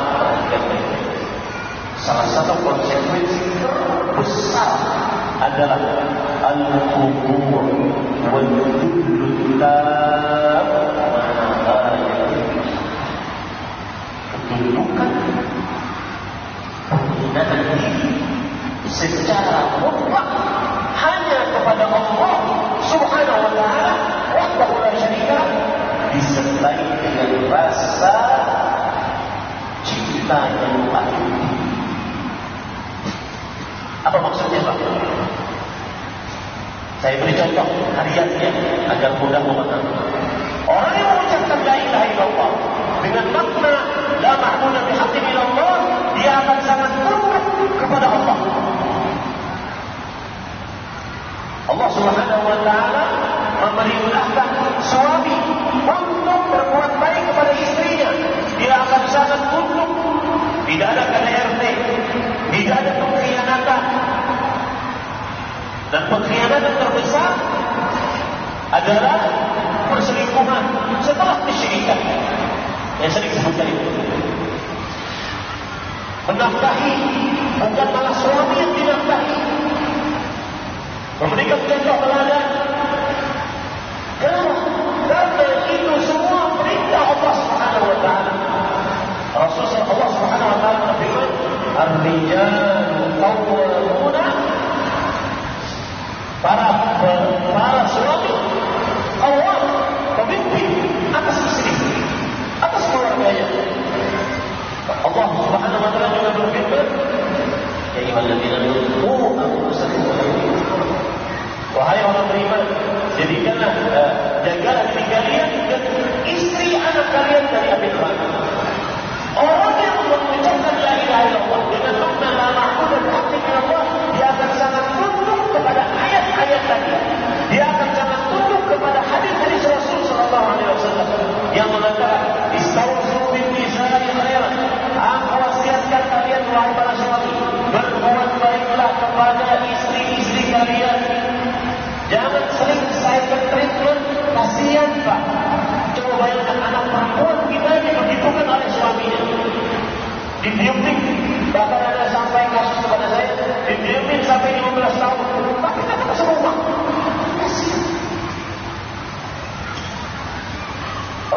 salah satu konsekuensi terbesar adalah al-qubur wal-dullullah, ketundukan, penghinaan diri secara mutlak hanya kepada Allah Subhanahu wa taala wahdahu la syarika lah, disertai dengan rasa cinta yang paling tinggi. Apa maksudnya, Pak? Saya beri contoh hariannya agar mudah memahami. Orang yang mengucapkan la ilaha illallah dengan makna la ma'budu bihaqqin illallah, dia akan sangat tunduk kepada Allah. Allah Subhanahu wa taala memerintahkan suami untuk berbuat baik kepada istrinya. Dia akan sangat tunduk. Tidak ada KDRT, tidak ada pengkhianatan. Dan pengkhianatan terbesar adalah perselingkuhan setelah kesyirikan. Yang sering disebutkan itu. Menafkahi, bukan malah suami yang dinafkahi. Memberikan contoh teladan. Karena itu semua perintah Allah Subhanahu wa taala. Rasulullah Allah Subhanahu wa taala berfirman, "Ar-rijalu qawwamuna," para suami qawwam, pemimpin atas istri, atas keluarganya. Allah Subhanahu wa taala juga berfirman, "Ya ayyuhalladzina amanu qu anfusakum wa ahlikum." Wahai orang beriman, Kasihan Pak. Coba bayangkan anak perempuan kita dibegitukan oleh suaminya. Didiumin, bahkan ada sampai kasus kepada saya, didiumin sampai 15 tahun, tapi kata semua.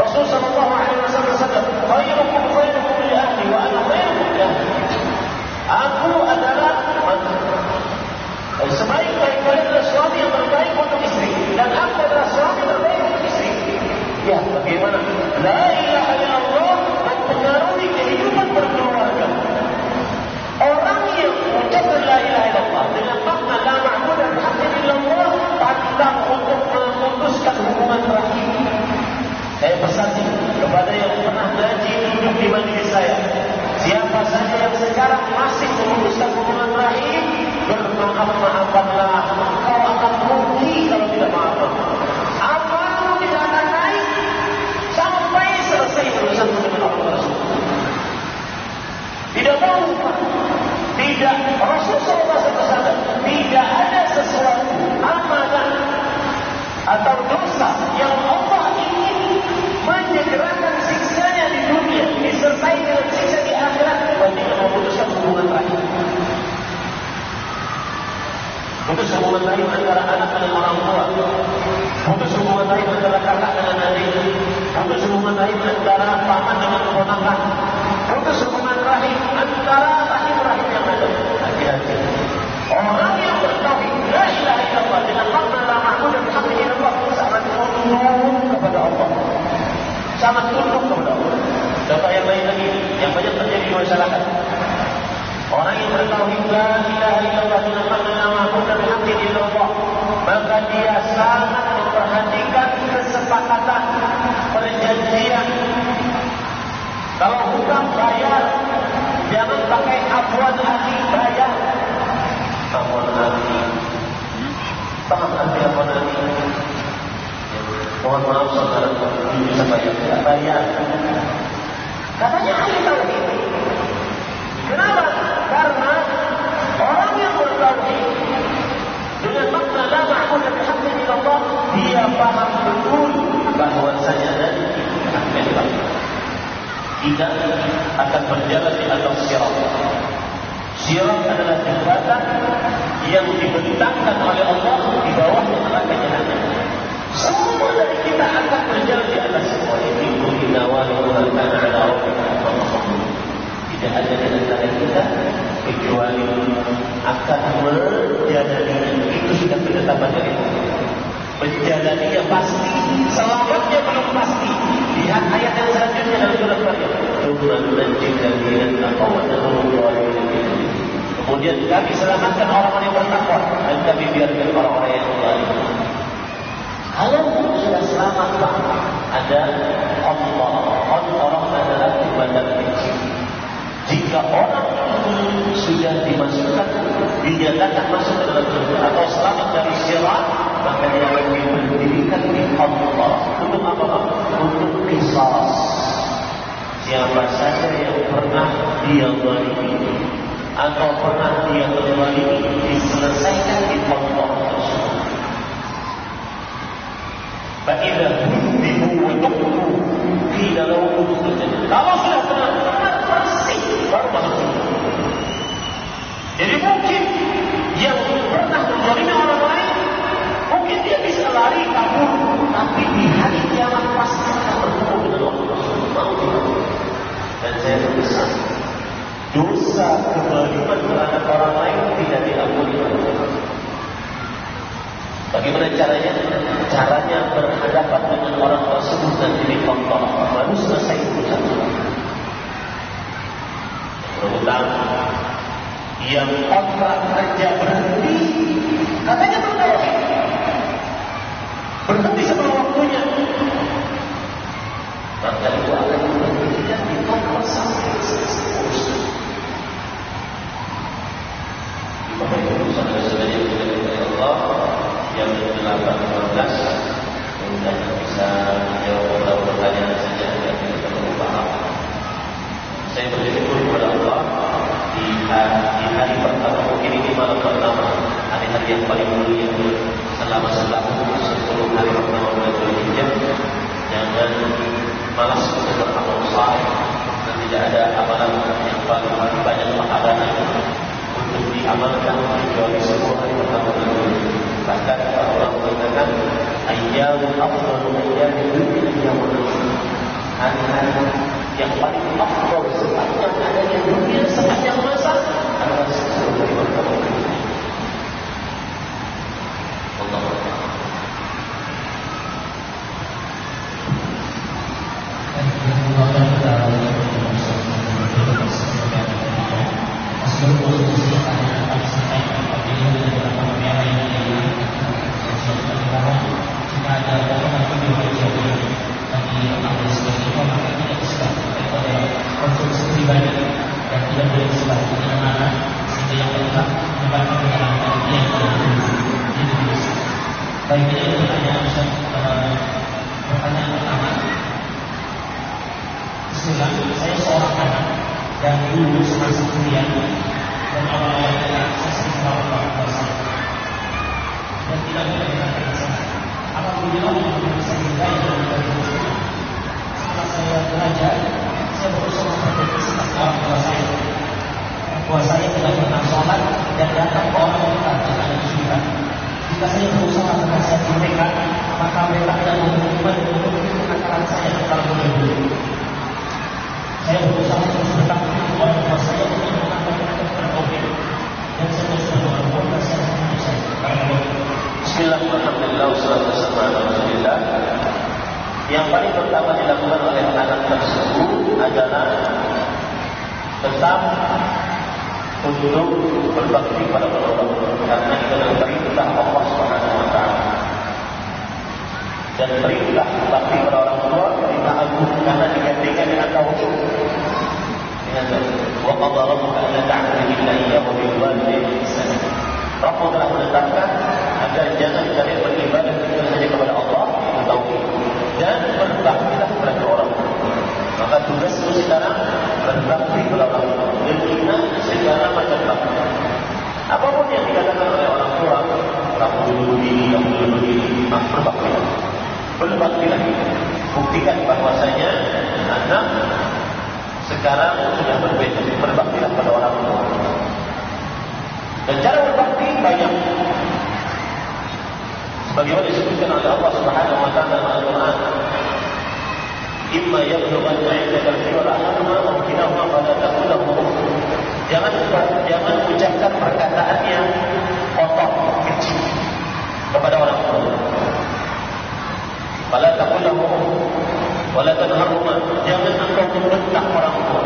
Rasul sallallahu alaihi wasallam bersabda, "Khairukum khairukum li ahli wa ana khairukum li ahli." Aku adalah sebaik-baik kalian adalah suami yang terbaik untuk istri, dan aku adalah suami terbaik untuk istri. Ya, bagaimana? La ilaha illallah mempengaruhi kehidupan berkeluarga. Orang yang mengucapkan la ilaha illallah dengan makna la ma'budu bihaqqin illallah pantang untuk memutuskan hubungan rahim. Saya pesan kepada yang pernah ngaji duduk di majelis saya, siapa saja yang sekarang masih memutuskan hubungan rahim, bermaaf-maafanlah, kau akan rugi kalau tidak maafkan. Amalmu tidak akan naik sampai selesai urusanmu dengan Allah Rasul. Tidak tahu, tidak, Rasulullah SAW tidak ada sesuatu amalan atau dosa yang Allah ingin menyegerakan siksanya di dunia disertai dengan siksa di akhirat bagi yang memutuskan hubungan rahim. Putus hubungan rahim antara anak dengan orang tua, putus hubungan rahim antara kakak dengan adik, putus hubungan rahim antara paman dengan keponakan, putus hubungan rahim antara rahim-rahim yang ada. Hati-hati. Orang yang bertauhid la ilaha illallah dengan makna la ma'budu bihaqqin illallah sangat tunduk kepada Allah. Sangat tunduk kepada Allah. Contoh yang lain lagi yang banyak terjadi di masyarakat. Orang yang bertauhid la ilaha illallah dengan makna la ma'budu bihaqqin illallah, maka dia sangat memperhatikan kesepakatan perjanjian. Kalau hutang bayar, jangan pakai afwan hati bayar. Afwan hati. Paham arti afwan hati? Mohon maaf saudara, bisa bayar, tidak bayar. Katanya ahli tauhid. Kenapa? Karena orang yang bertauhid dengan makna la ma'budu bihaqqin illallah, dia paham betul bahwasanya dari tidak akan berjalan di atas sirat. Sirat adalah jembatan yang dibentangkan oleh Allah di bawahnya neraka jahanam. Semua dari kita akan berjalan di atas semua ini. Tidak ada di antara kita kecuali akan menjalani. Itu sudah ketetapan dari Allah. Menjalaninya pasti, selamatnya belum pasti. Lihat ayat yang selanjutnya dalam surat Maryam. Kemudian kami selamatkan orang-orang yang bertakwa dan kami biarkan orang-orang yang zalim. Kalau sudah selamat, ada Allah. Orang adalah ibadah kecil. Jika orang itu sudah dimasukkan, dinyatakan masuk ke dalam surga atau selamat dari sirat, maka dia akan diberikan di Allah. Untuk apa? Untuk qisas. Siapa saja yang pernah dia zalimi atau pernah dia terzalimi, diselesaikan di Allah tersebut. Fa'idha hudhibu wa tuqru qila lahu udkhul jannah. Kalau sudah benar-benar bersih baru masuk surga. Jadi mungkin yang pernah menzalimi orang lain, mungkin dia bisa lari kabur, tapi di hari kiamat pasti akan bertemu dengan Allah. Dan saya berpesan, dosa kezaliman terhadap orang lain tidak diampuni oleh Allah. Bagaimana caranya? Caranya berhadapan dengan orang tersebut dan dikontrol. Baru selesai urusan. Berhutang, yang kontrak kerja berhenti, katanya berhenti sebelum waktunya. Maka itu akan berhenti dan dikontrol sampai selesai urusan. Di bawah itu saudara-saudara yang dimuliakan oleh Allah, yang ke-18 mudah bisa menjawab beberapa pertanyaan saja yang kita perlu paham. Saya bersyukur kepada Allah di hari pertama, mungkin ini malam pertama, hari-hari yang paling mulia selama 10 hari pertama bulan Dzulhijjah, malas untuk beramal saleh dan tidak ada amalan yang paling banyak pahalanya untuk diamalkan kecuali 10 hari pertama bulan. Bahkan para ulama mengatakan ayyamul afdalu ayyamid dunya ayyamul hari-hari yang paling afdal sepanjang adanya dunia, sepanjang masa adalah 10 hari pertama bulan. Allah Baik, ini pertanyaan pertama. Bismillah, saya seorang anak dan dulu semasa kuliah dan awal-awal saya sering melakukan puasa dan tidak melakukan kesalahan. Alhamdulillah bisa dibayar dari Islam. Setelah saya belajar, saya berusaha memperbaiki sifat orang tua saya. Bahwa saya tidak pernah sholat dan datang ke orang tua jika ada kesulitan. Jika saya berusaha menasihati mereka, maka mereka tidak membutuhkan kenakalan saya kalau boleh. Saya berusaha untuk bertakwa orang tua saya untuk mengamalkan tauhid dan saya berusaha berdoa saya. Bismillahirrahmanirrahim. Wassalatu wassalamu ala Rasulillah. Yang paling pertama dilakukan oleh anak tersebut adalah tetap untuk berbakti pada orang tua, karena itu adalah perintah Allah Subhanahu wa taala. Dan perintah bakti pada orang tua perintah agung karena digantikan dengan tauhid. Dengan wa qadara rabbuka alla ta'budu illa iyyahu wa bil walidayni ihsana. Rabb telah menetapkan agar jangan kalian beribadah kecuali hanya kepada Allah, itu tauhid. Dan berbaktilah kepada orang tua. Maka tugasmu sekarang berbakti kepada orang tua. Dan kita segala macam bakti. Apapun yang dikatakan oleh orang tua, kamu dulu begini, kamu dulu begini, berbaktilah. Berbaktilah. Buktikan bahwasanya anak sekarang sudah berbeda. Berbaktilah pada orang tua. Dan cara berbakti banyak. Sebagaimana disebutkan oleh Allah Subhanahu wa taala dalam Al-Qur'an, imma yablughanna 'indaka al-kibara ahaduhuma aw kilahuma fala taqul lahum jangan ucapkan perkataan yang kotor, kecil kepada orang tua. Fala taqul lahum wala tanharhuma, jangan engkau membentak orang tua.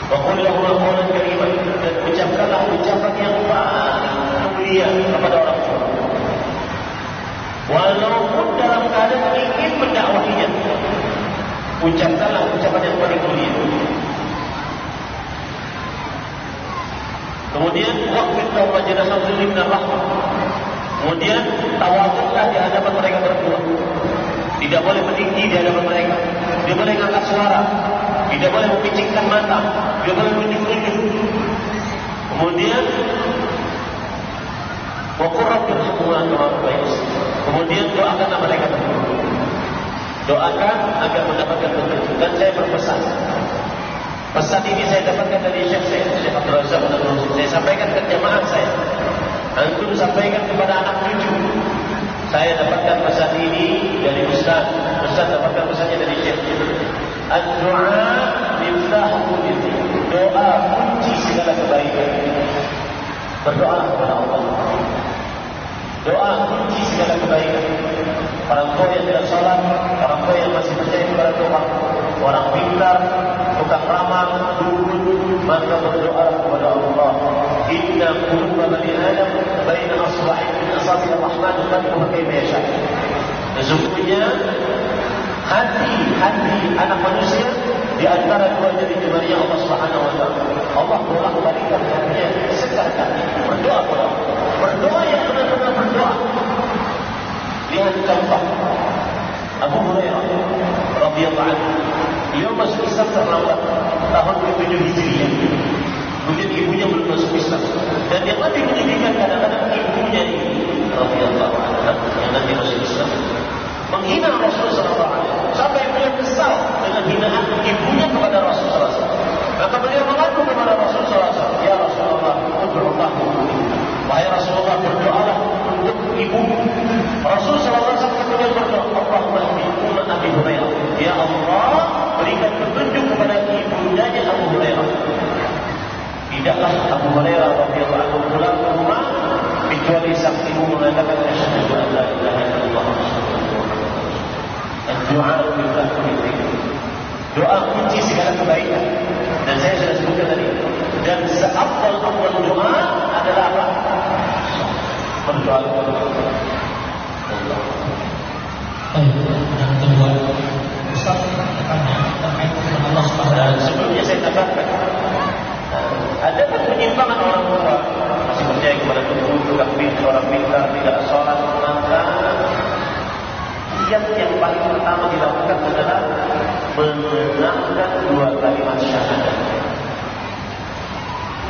Wa qul lahum qawlan kariman, dan ucapkanlah ucapan yang paling mulia kepada orang tua. Walaupun dalam keadaan ingin mendakwahinya, ucapkanlah ucapan yang paling mulia. Kemudian waqfid lahum janaha dhulli min ar-rahmah. Kemudian tawaduklah di hadapan mereka berdua. Tidak boleh meninggi di hadapan mereka. Tidak boleh angkat suara. Tidak boleh memicikkan mata. Tidak boleh meninggi. Kemudian wa qur rabbi irhamhuma kama rabbayani. Kemudian doakanlah mereka berdua. Doakan agar mendapatkan petunjuk. Dan saya berpesan. Pesan ini saya dapatkan dari Syekh Abdul Razak. Saya sampaikan ke jamaah saya. Antum sampaikan kepada anak cucu. Saya dapatkan pesan ini dari Ustaz. Ustaz dapatkan pesannya dari Syekh. Ad-du'a miftahu kulli khair. Doa kunci segala kebaikan. Berdoa kepada Allah. Doa kunci segala kebaikan. Orang tua yang tidak salat, orang tua yang masih percaya kepada Tuhan, orang pintar, tukang ramal, dukun, maka berdoa kepada Allah. Inna quluba bani Adam baina asba'in min asabi' ar-Rahman yuqallibuha kayfa yasha. Sesungguhnya hati anak manusia di antara dua jari jemarinya Allah Subhanahu wa taala. Allah bolak-balikkan hatinya sekarang. Berdoa kepada Allah. Berdoa yang benar-benar berdoa. Lihat contoh Abu Hurairah radhiyallahu anhu. Beliau masuk Islam terlambat tahun ke-7 Hijriah. Kemudian ibunya belum masuk Islam. Dan yang lebih menyedihkan kadang-kadang ibunya ini radhiyallahu anha yang nanti masuk Islam menghina Rasulullah sallallahu alaihi wasallam sampai beliau kesal penghinaan ibunya kepada Rasulullah SAW. Maka beliau mengadu kepada Rasulullah SAW, ya Rasulullah, ud'ullah wahai Rasulullah, berdoalah untuk ibu. Rasulullah SAW kemudian berdoa, Allahumma ibu Abi Hurairah, ya Allah, berikan petunjuk kepada ibundanya Abu Hurairah. Tidaklah Abu Hurairah radhiyallahu anhu pulang ke rumah kecuali sang ibu mengatakan asyhadu an la ilaha illallah. Doa minta doa kunci segala kebaikan. Dan saya sudah sebutkan tadi. Dan seafdal doa adalah apa? Berdoa kepada Allah. Yang kedua, Ustaz bertanya terkait dengan Allah Subhanahu wa taala. Sebelumnya saya katakan, ada penyimpangan orang tua masih percaya kepada Tuhan, juga orang pintar, tidak sholat, maka yang paling pertama dilakukan adalah mengenalkan dua kalimat syahadat.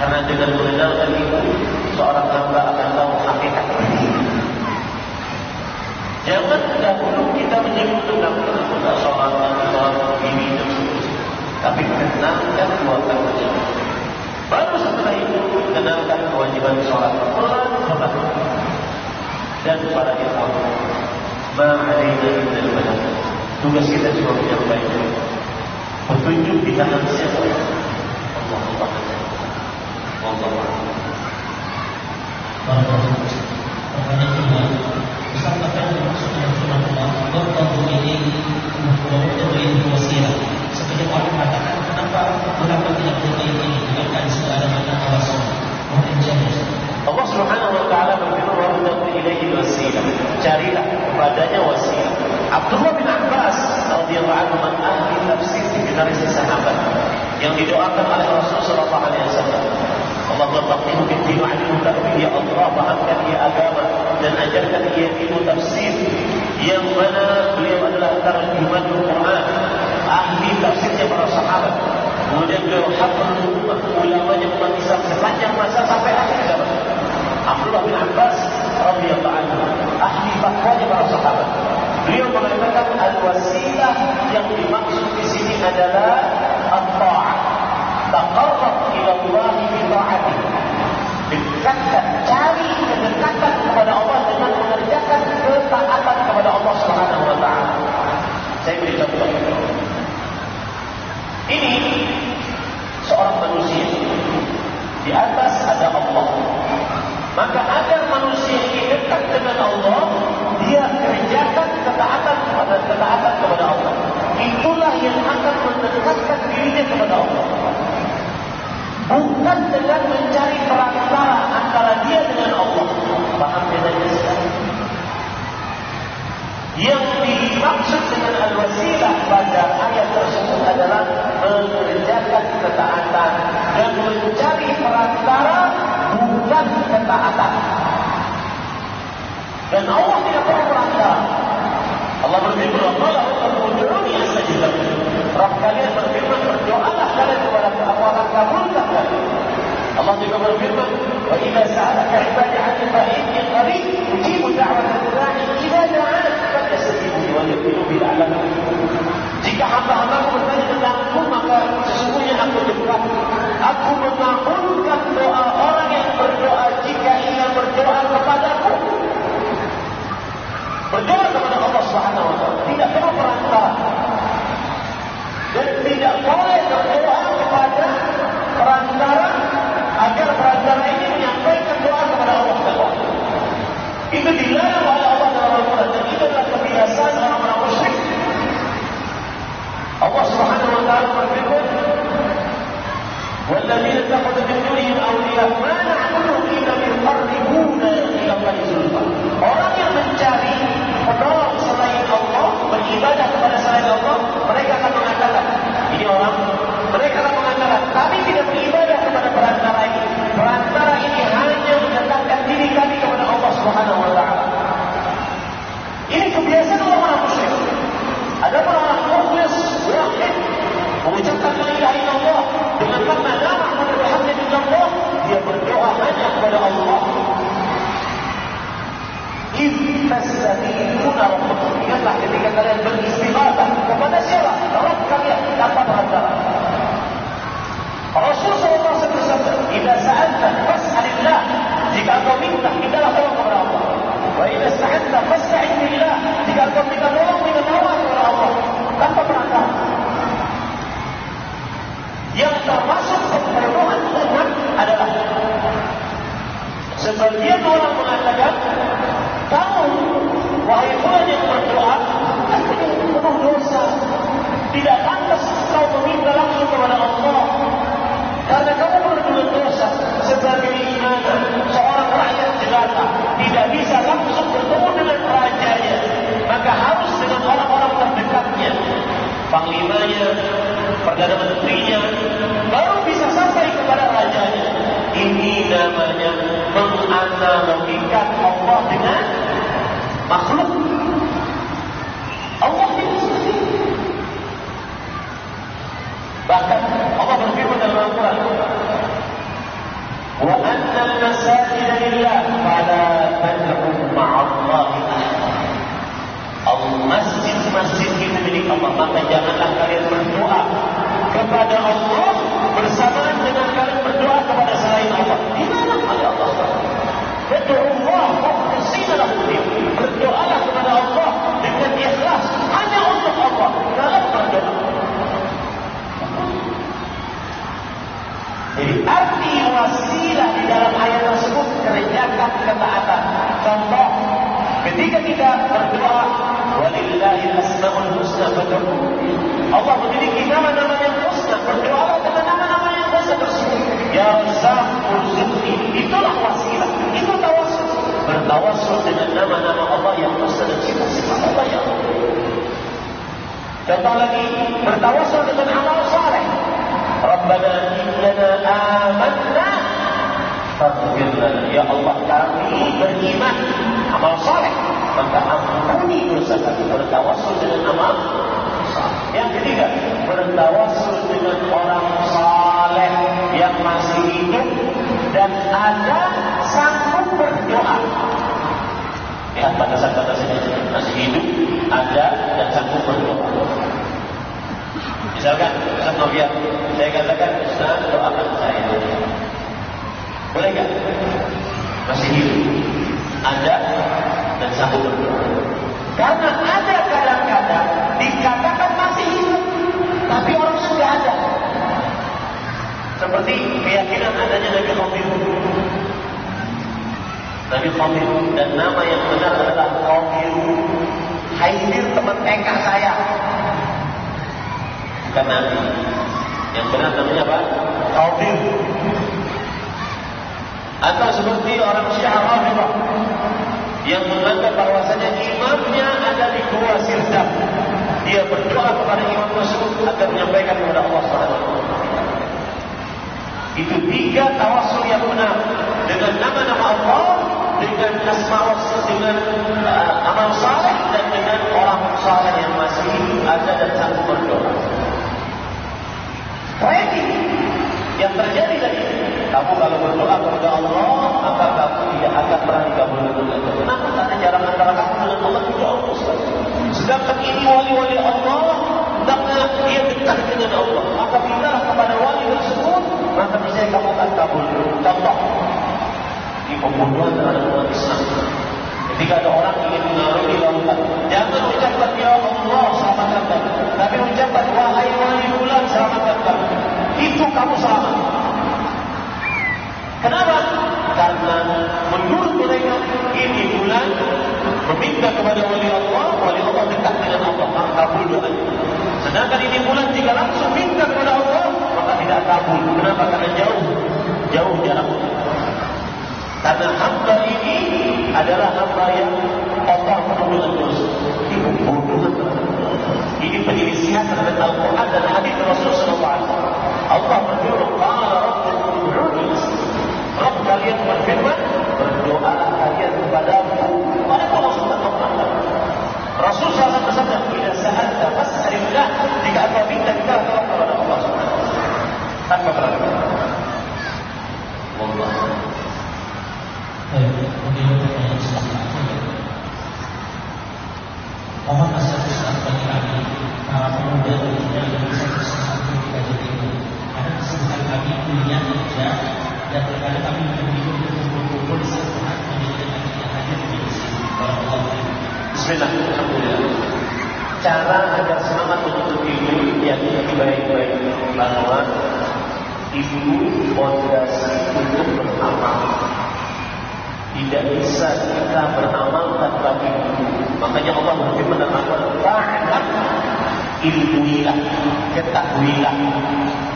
Karena dengan mengenalkan itu, seorang hamba akan tahu hakikat diri. Jangan dahulu kita menyebutkan tidak sholat, ini dan seterusnya. Tapi kenalkan dua kalimat syahadat. Baru setelah itu kenalkan kewajiban sholat pelan-pelan. Dan pada ikhwan, ma'alaina illal balagh. Tugas kita cuma menyampaikan. Petunjuk di tangan siapa? Allah Subhanahu. Pertanyaan kedua, Ustaz terkait dengan maksudnya firman Allah, "Wallahu ilayhi wa wasilah." Seperti orang mengatakan, kenapa tidak berdoa ini? Bukankah sudah ada makna tawassul? Mohon insyaallah. Allah Subhanahu wa taala berfirman, "Wallahu ilayhi wasilah." Carilah kepadanya wasilah. Abdullah bin Abbas radhiyallahu anhu ahli tafsir di generasi sahabat yang didoakan oleh Rasul sallallahu alaihi wasallam. Allah berfirman, "Bihi wa'alaihi ta'wil, ya Allah, fahamkan dia agama dan ajarkan dia ilmu tafsir." Yang mana beliau adalah tarjuman Al-Quran, ahli tafsirnya para sahabat. Kemudian beliau habrul ummah, ulamanya umat Islam sepanjang masa sampai akhir zaman. Abdullah bin Abbas radhiyallahu anhu ahli fatwanya para sahabat. Beliau mengatakan al-wasilah yang dimaksud di sini adalah at-ta'ah. Taqarrab ila Allah bi ta'atih. Dekatkan, cari kedekatan kepada Allah dengan mengerjakan ketaatan kepada Allah Subhanahu wa taala. Saya beri contoh. Ini seorang manusia. Di atas ada Allah. Maka agar manusia ini dekat dengan Allah, dia kerjakan ketaatan kepada Allah. Itulah yang akan mendekatkan dirinya kepada Allah. Bukan dengan mencari perantara antara dia dengan Allah. Paham bedanya sekali? Yang dimaksud dengan al-wasilah pada ayat tersebut adalah mengerjakan ketaatan dan mencari perantara, bukan ketaatan. Dan Allah tidak perlu perantara. Allah berfirman, "Qala ud'uni astajib lakum." Rabb kalian berfirman, berdoalah kalian kepada aku akan kabulkan kalian. Allah juga berfirman, "Wa idza sa'alaka 'ibadi 'anni fa inni qarib ujibu da'wata da'i idza da'an fastajibu li wa yu'minu bil 'alam." Jika hamba-hambaku bertanya tentangku, maka sesungguhnya aku dekat. Aku mengabulkan doa orang yang berdoa jika ia berdoa kepadaku. Berdoa kepada Allah Subhanahu wa taala, tidak perlu perantara. Dan tidak boleh berdoa kepada perantara agar perantara ini menyampaikan doa kepada Allah Subhanahu. Itu dilarang oleh Allah dalam Al-Quran, dan itu adalah kebiasaan orang-orang musyrik. Allah Subhanahu wa taala berfirman, "Walladzina ittakhadhu min dunihim awliya ma na'buduhum illa liyuqarribuna ila Allahi zulfa." Orang yang mencari penolong selain Allah, beribadah kepada selain Allah, mereka akan mengatakan, mereka akan mengatakan, kami tidak beribadah kepada perantara ini. Perantara ini hanya mendekatkan diri kami kepada Allah Subhanahu wa taala. Ini kebiasaan orang-orang musyrik. Ada orang mukhlis, wahid, mengucapkan la ilaha illallah dengan makna la ma'budu bihaqqin illallah, dia berdoa hanya kepada Allah. Tastabihuna rabbakum. Ingatlah ketika kalian beristighatsah kepada siapa? Rabb kalian. menganalogikan Allah dengan makhluk. Allah tidak seperti itu. Bahkan Allah berfirman dalam Al-Quran, wa anna al-masajida lillah fala tad'u ma'allahi ahada. Masjid-masjid itu milik Allah, maka janganlah kalian berdoa kepada Allah bersamaan dengan kalian berdoa kepada selain Allah. Di mana ada Allah? Berdoa, berdoalah kepada Allah dengan ikhlas hanya untuk Allah dalam berdoa. Jadi arti wasilah di dalam ayat tersebut kerjakan ketaatan. Contoh, ketika kita berdoa, walillahil asmaul husna fad'uhu. Allah memiliki nama-nama yang husna, berdoalah dengan nama-nama yang husna tersebut. Ya Razzaq urzuqni, itulah wasilah, itu tawassul. Bertawassul dengan nama-nama Allah yang husna dan sifat-sifat Allah yang mulia. Contoh lagi, bertawassul dengan amal saleh. Rabbana innana amanna faghfir lana. Ya Allah, kami beriman, amal saleh, maka ampuni dosa kami. Bertawassul dengan amal saleh. Yang ketiga, bertawassul dengan orang saleh yang masih hidup dan ada sanggup berdoa. Ya, batasan-batasannya masih hidup, ada dan sanggup berdoa. Misalkan, Ustaz Novian, saya katakan, Ustaz doakan saya. Boleh nggak? Masih hidup, ada dan sanggup berdoa. Karena ada kadang-kadang dikatakan masih hidup, tapi orang sudah ada. Seperti keyakinan adanya Nabi Khadir. Nabi Khadir, dan nama yang benar adalah Khadir. Khadir teman TK saya. Bukan Nabi. Yang benar namanya apa? Khadir. Atau seperti orang Syiah Rafidhah yang menganggap bahwasanya imamnya ada di Gua Sirdap. Dia berdoa kepada imam tersebut agar menyampaikan kepada Allah SWT. Itu tiga tawassul yang benar, dengan nama-nama Allah, dengan asma wa dengan amal saleh, dan dengan orang saleh yang masih ada dan sanggup berdoa. Tragedi yang terjadi tadi, kamu kalau berdoa kepada Allah, maka kamu tidak akan pernah dikabulkan oleh Allah. Kenapa? Karena jarak antara kamu dengan Allah itu jauh sekali. Sedangkan ini wali-wali Allah, hendaknya dia dekat dengan Allah. Maka mintalah kepada wali tersebut, maka bisa kamu akan kabul. Contoh di pembunuhan terhadap umat Islam. Ketika ada orang ingin mengarungi lautan, jangan ucapkan ya Allah selamatkan kami, tapi ucapkan wahai wali fulan selamatkan kami. Itu kamu selamat. Kenapa? Karena menurut mereka ini bulan meminta kepada wali Allah dekat dengan Allah, maka kabul doanya. Sedangkan ini bulan jika langsung minta kepada Allah, maka tidak kabul. Kenapa? Karena jauh jaraknya. Karena hamba ini adalah hamba yang kotor penuh dengan dosa. Ini pembunuhan. Ini penyelisihan terhadap Al-Quran dan hadis Rasulullah SAW. Allah berfirman, "Qala rabbukum ud'uni astajib." Rabb kalian berfirman, berdoalah kalian kepadaku. Pada Allah SWT. Rasul SAW bersabda, "Bila sa'alta fas'alillah." Jika engkau minta, kita tolong kepada Allah SWT. Tanpa keraguan. Wallah. Kemudian pertanyaan selanjutnya, mohon nasihat Ustaz bagi kami para pemuda yang bisa bersatu di kajian ini. Karena kesibukan kami kuliah kerja dan terkadang kami berpikir berkumpul di satu tempat menjadikan kami yang hadir di sini. Bismillah. Cara agar semangat untuk ilmu yang lebih baik-baik bahwa ibu fondasi untuk beramal. Tidak bisa kita beramal tanpa ilmu. Makanya Allah berfirman dalam Al-Quran, "Fa'lam," ilmuilah, ketahuilah,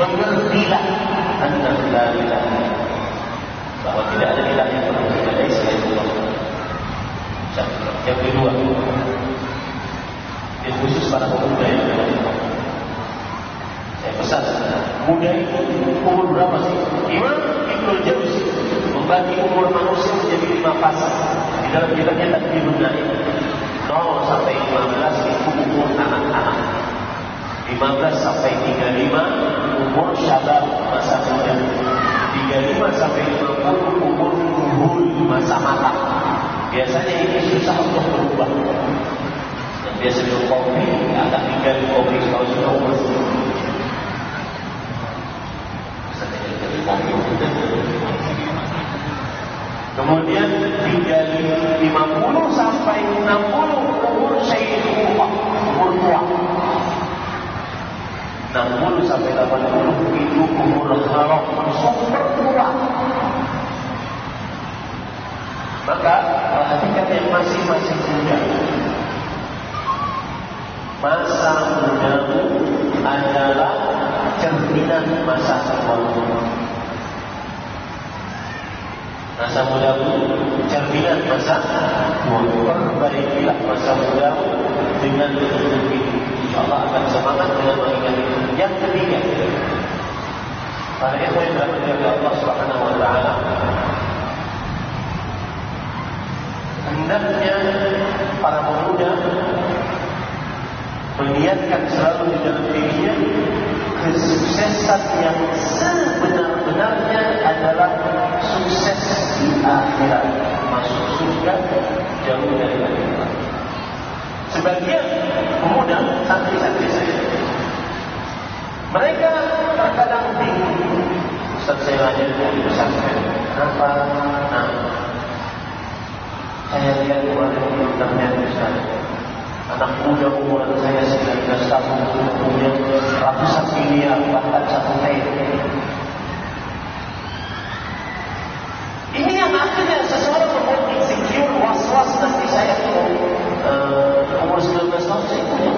mengertilah, anna la ilaha illallah, bahwa tidak ada ilah yang perlu diibadahi selain Allah. Yang kedua, yang khusus para pemuda yang ada. Saya pesan, muda itu umur berapa sih? Imam Ibnul Jauzi membagi umur manusia menjadi 5 fase. Di dalam kitabnya Tadbirun Naim, 0 sampai 15 itu umur anak-anak, 15 sampai 35 umur syabab, masa muda, 35 sampai 50 umur kuhul, masa matang. Biasanya ini susah untuk berubah. Yang biasa minum kopi akan tinggal di kopi kalau sudah umur kemudian 50 sampai 60 umur syaikhullah, umur tua. 60 sampai 80 itu umur haram, super tua. Maka perhatikan yang masih muda. Masa mudamu adalah cerminan masa tuamu. Masa mudamu cerminan masa tuamu. Perbaikilah masa mudamu dengan begitu. InsyaAllah akan semangat dengan mengingat itu. Yang ketiga, para ikhwan yang dirahmati oleh Allah Subhanahu wa taala, hendaknya para pemuda meniatkan selalu di dalam dirinya kesuksesan yang sebenar-benarnya adalah sukses di akhirat, masuk surga jauh dari akhirat. Sebagian pemuda santri-santri saya, mereka terkadang bingung. Ustaz, saya lanjut dari pesantren, kenapa? Nah, saya lihat kemarin di internet misalnya, anak muda umuran saya 19 tahun punya ratusan miliar, bahkan 1 triliun. Ini yang akhirnya seseorang membuat insecure, was-was, nanti saya umur 19 tahun saya punya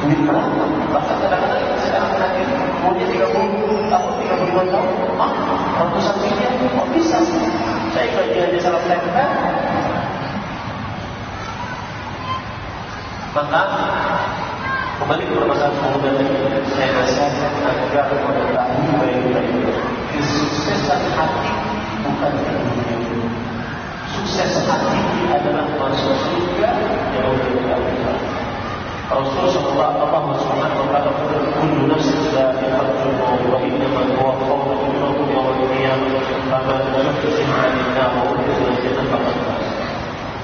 duit berapa? Bahkan kadang-kadang sekarang terakhir umurnya 30 tahun, 35 tahun, ratusan miliar, kok bisa? Saya gaji aja salah tempel. Maka kembali ke permasalahan pemuda tadi, saya nasihatkan agar mengetahui baik-baik kesuksesan hati bukan dunia. Sukses hati adalah masuk surga jauh dari akhirat. Rasulullah Subhanahu wa taala kullu nafsin dha'iqatul maut wa innamal tuwaffawna ujurakum yawmal qiyamah faman zuhziha 'anil nar wa udkhila al-jannata faqad faz.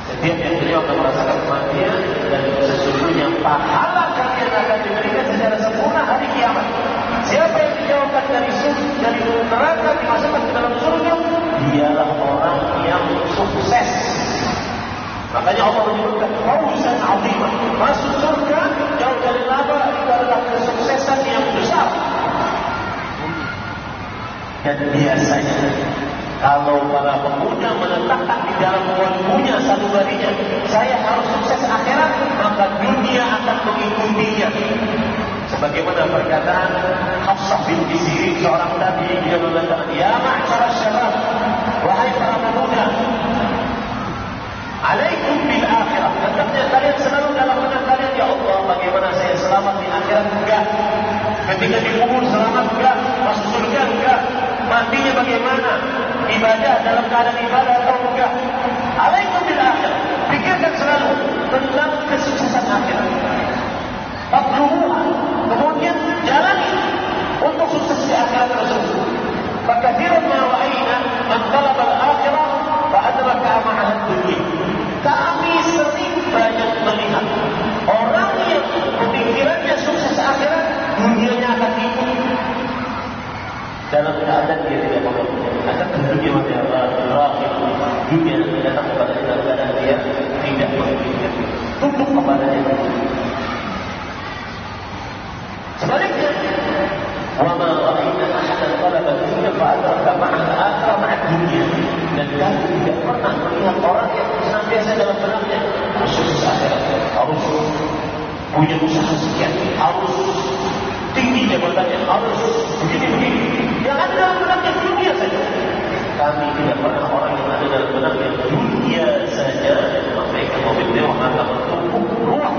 Setiap yang beliau akan merasakan kematian dan sesungguhnya pahala kalian akan diberikan secara sempurna hari kiamat. Siapa yang dijauhkan dari neraka dimasukkan ke dalam surga, dialah orang yang sukses. Makanya Allah menyebutkan fawzan 'azimah. Masuk surga jauh dari neraka itu adalah kesuksesan yang besar. Dan biasanya kalau para pemuda meletakkan di dalam kalbunya sanubarinya, saya harus sukses akhirat, maka dunia akan mengikutinya. Sebagaimana perkataan Hafsah binti Sirin, seorang nabi, dia mengatakan, ya ma'syar syabab, wahai para pemuda, alaikum bil akhirah. Hendaknya kalian selalu dalam benak kalian, ya Allah, bagaimana saya selamat di akhirat? Enggak. Ketika dikubur selamat? Enggak. Masuk surga? Enggak. Matinya bagaimana? Ibadah dalam keadaan ibadah atau enggak? Alaikum bil akhirah. Pikirkan selalu tentang kesuksesan akhirat. Fatluha. Kemudian jalani untuk sukses di akhirat tersebut. Fakathiran ma ra'ayna man talaba al-akhirah fa adraka ma'aha dunya. Kami sering banyak melihat orang yang pemikirannya sukses akhirat, dunianya akan ikut. Dalam keadaan dia tidak mengerti, akan dunia mati Allah, dunia datang kepada dia dalam keadaan dia tidak mengerti, tunduk kepadanya. Sebaliknya, wa ma ra'ayna ahadan talaba dunya fa adraka ma'aha akhirah ma'a dunya. Dan kami tidak pernah melihat orang yang senantiasa dalam benaknya sukses akhirat, harus punya usaha sekian, harus tinggi jabatannya, harus begini-begini. Yang ada dalam benaknya dunia saja. Kami tidak pernah orang yang ada dalam benaknya dunia saja memiliki mobil mewah atau bertumpuk ruang.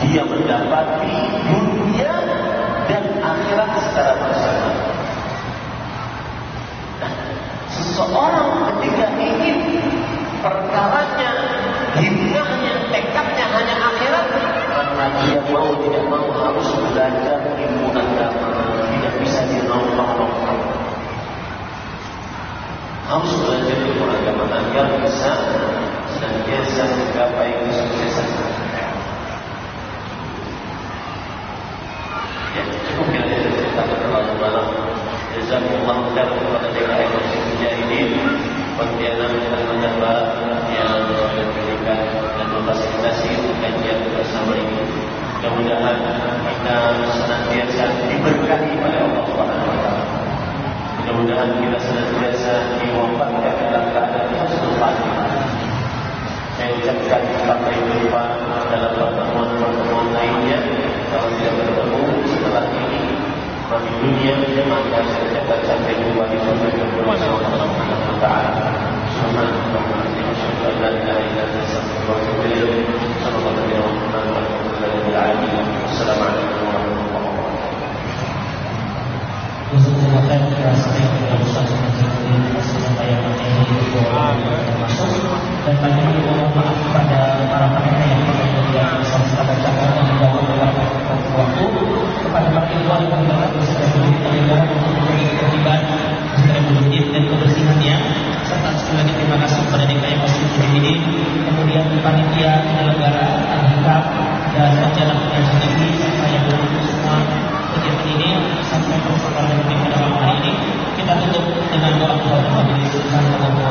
Dia mendapati dunia dan akhirat secara bersama. Seseorang mudah-mudahan kita senantiasa diberkahi oleh Allah Subhanahu wa taala. Mudah-mudahan kita senantiasa diwafatkan dalam keadaan husnul khatimah. Saya ucapkan sampai jumpa dalam pertemuan-pertemuan lainnya. Kalau tidak bertemu setelah ini di dunia, maka saya ucapkan sampai jumpa di surga yang berdoa Allah Subhanahu wa taala. Assalamualaikum warahmatullahi wabarakatuh. Dan banyak mohon maaf kepada para pendengar yang kemudian saya bacakan dan menjawab beberapa waktu kepada para ikhwan yang mendengar bersama dengan ketertiban dan kebersihannya, serta sekali lagi terima kasih kepada DKM Masjid Mujahidin, kemudian panitia penyelenggara, adhikam dan rencana pengajian ini serta yang mendukung semua kegiatan ini sampai persoalan yang pada malam hari ini. Kita tutup dengan doa kepada Allah Subhanahu wa taala.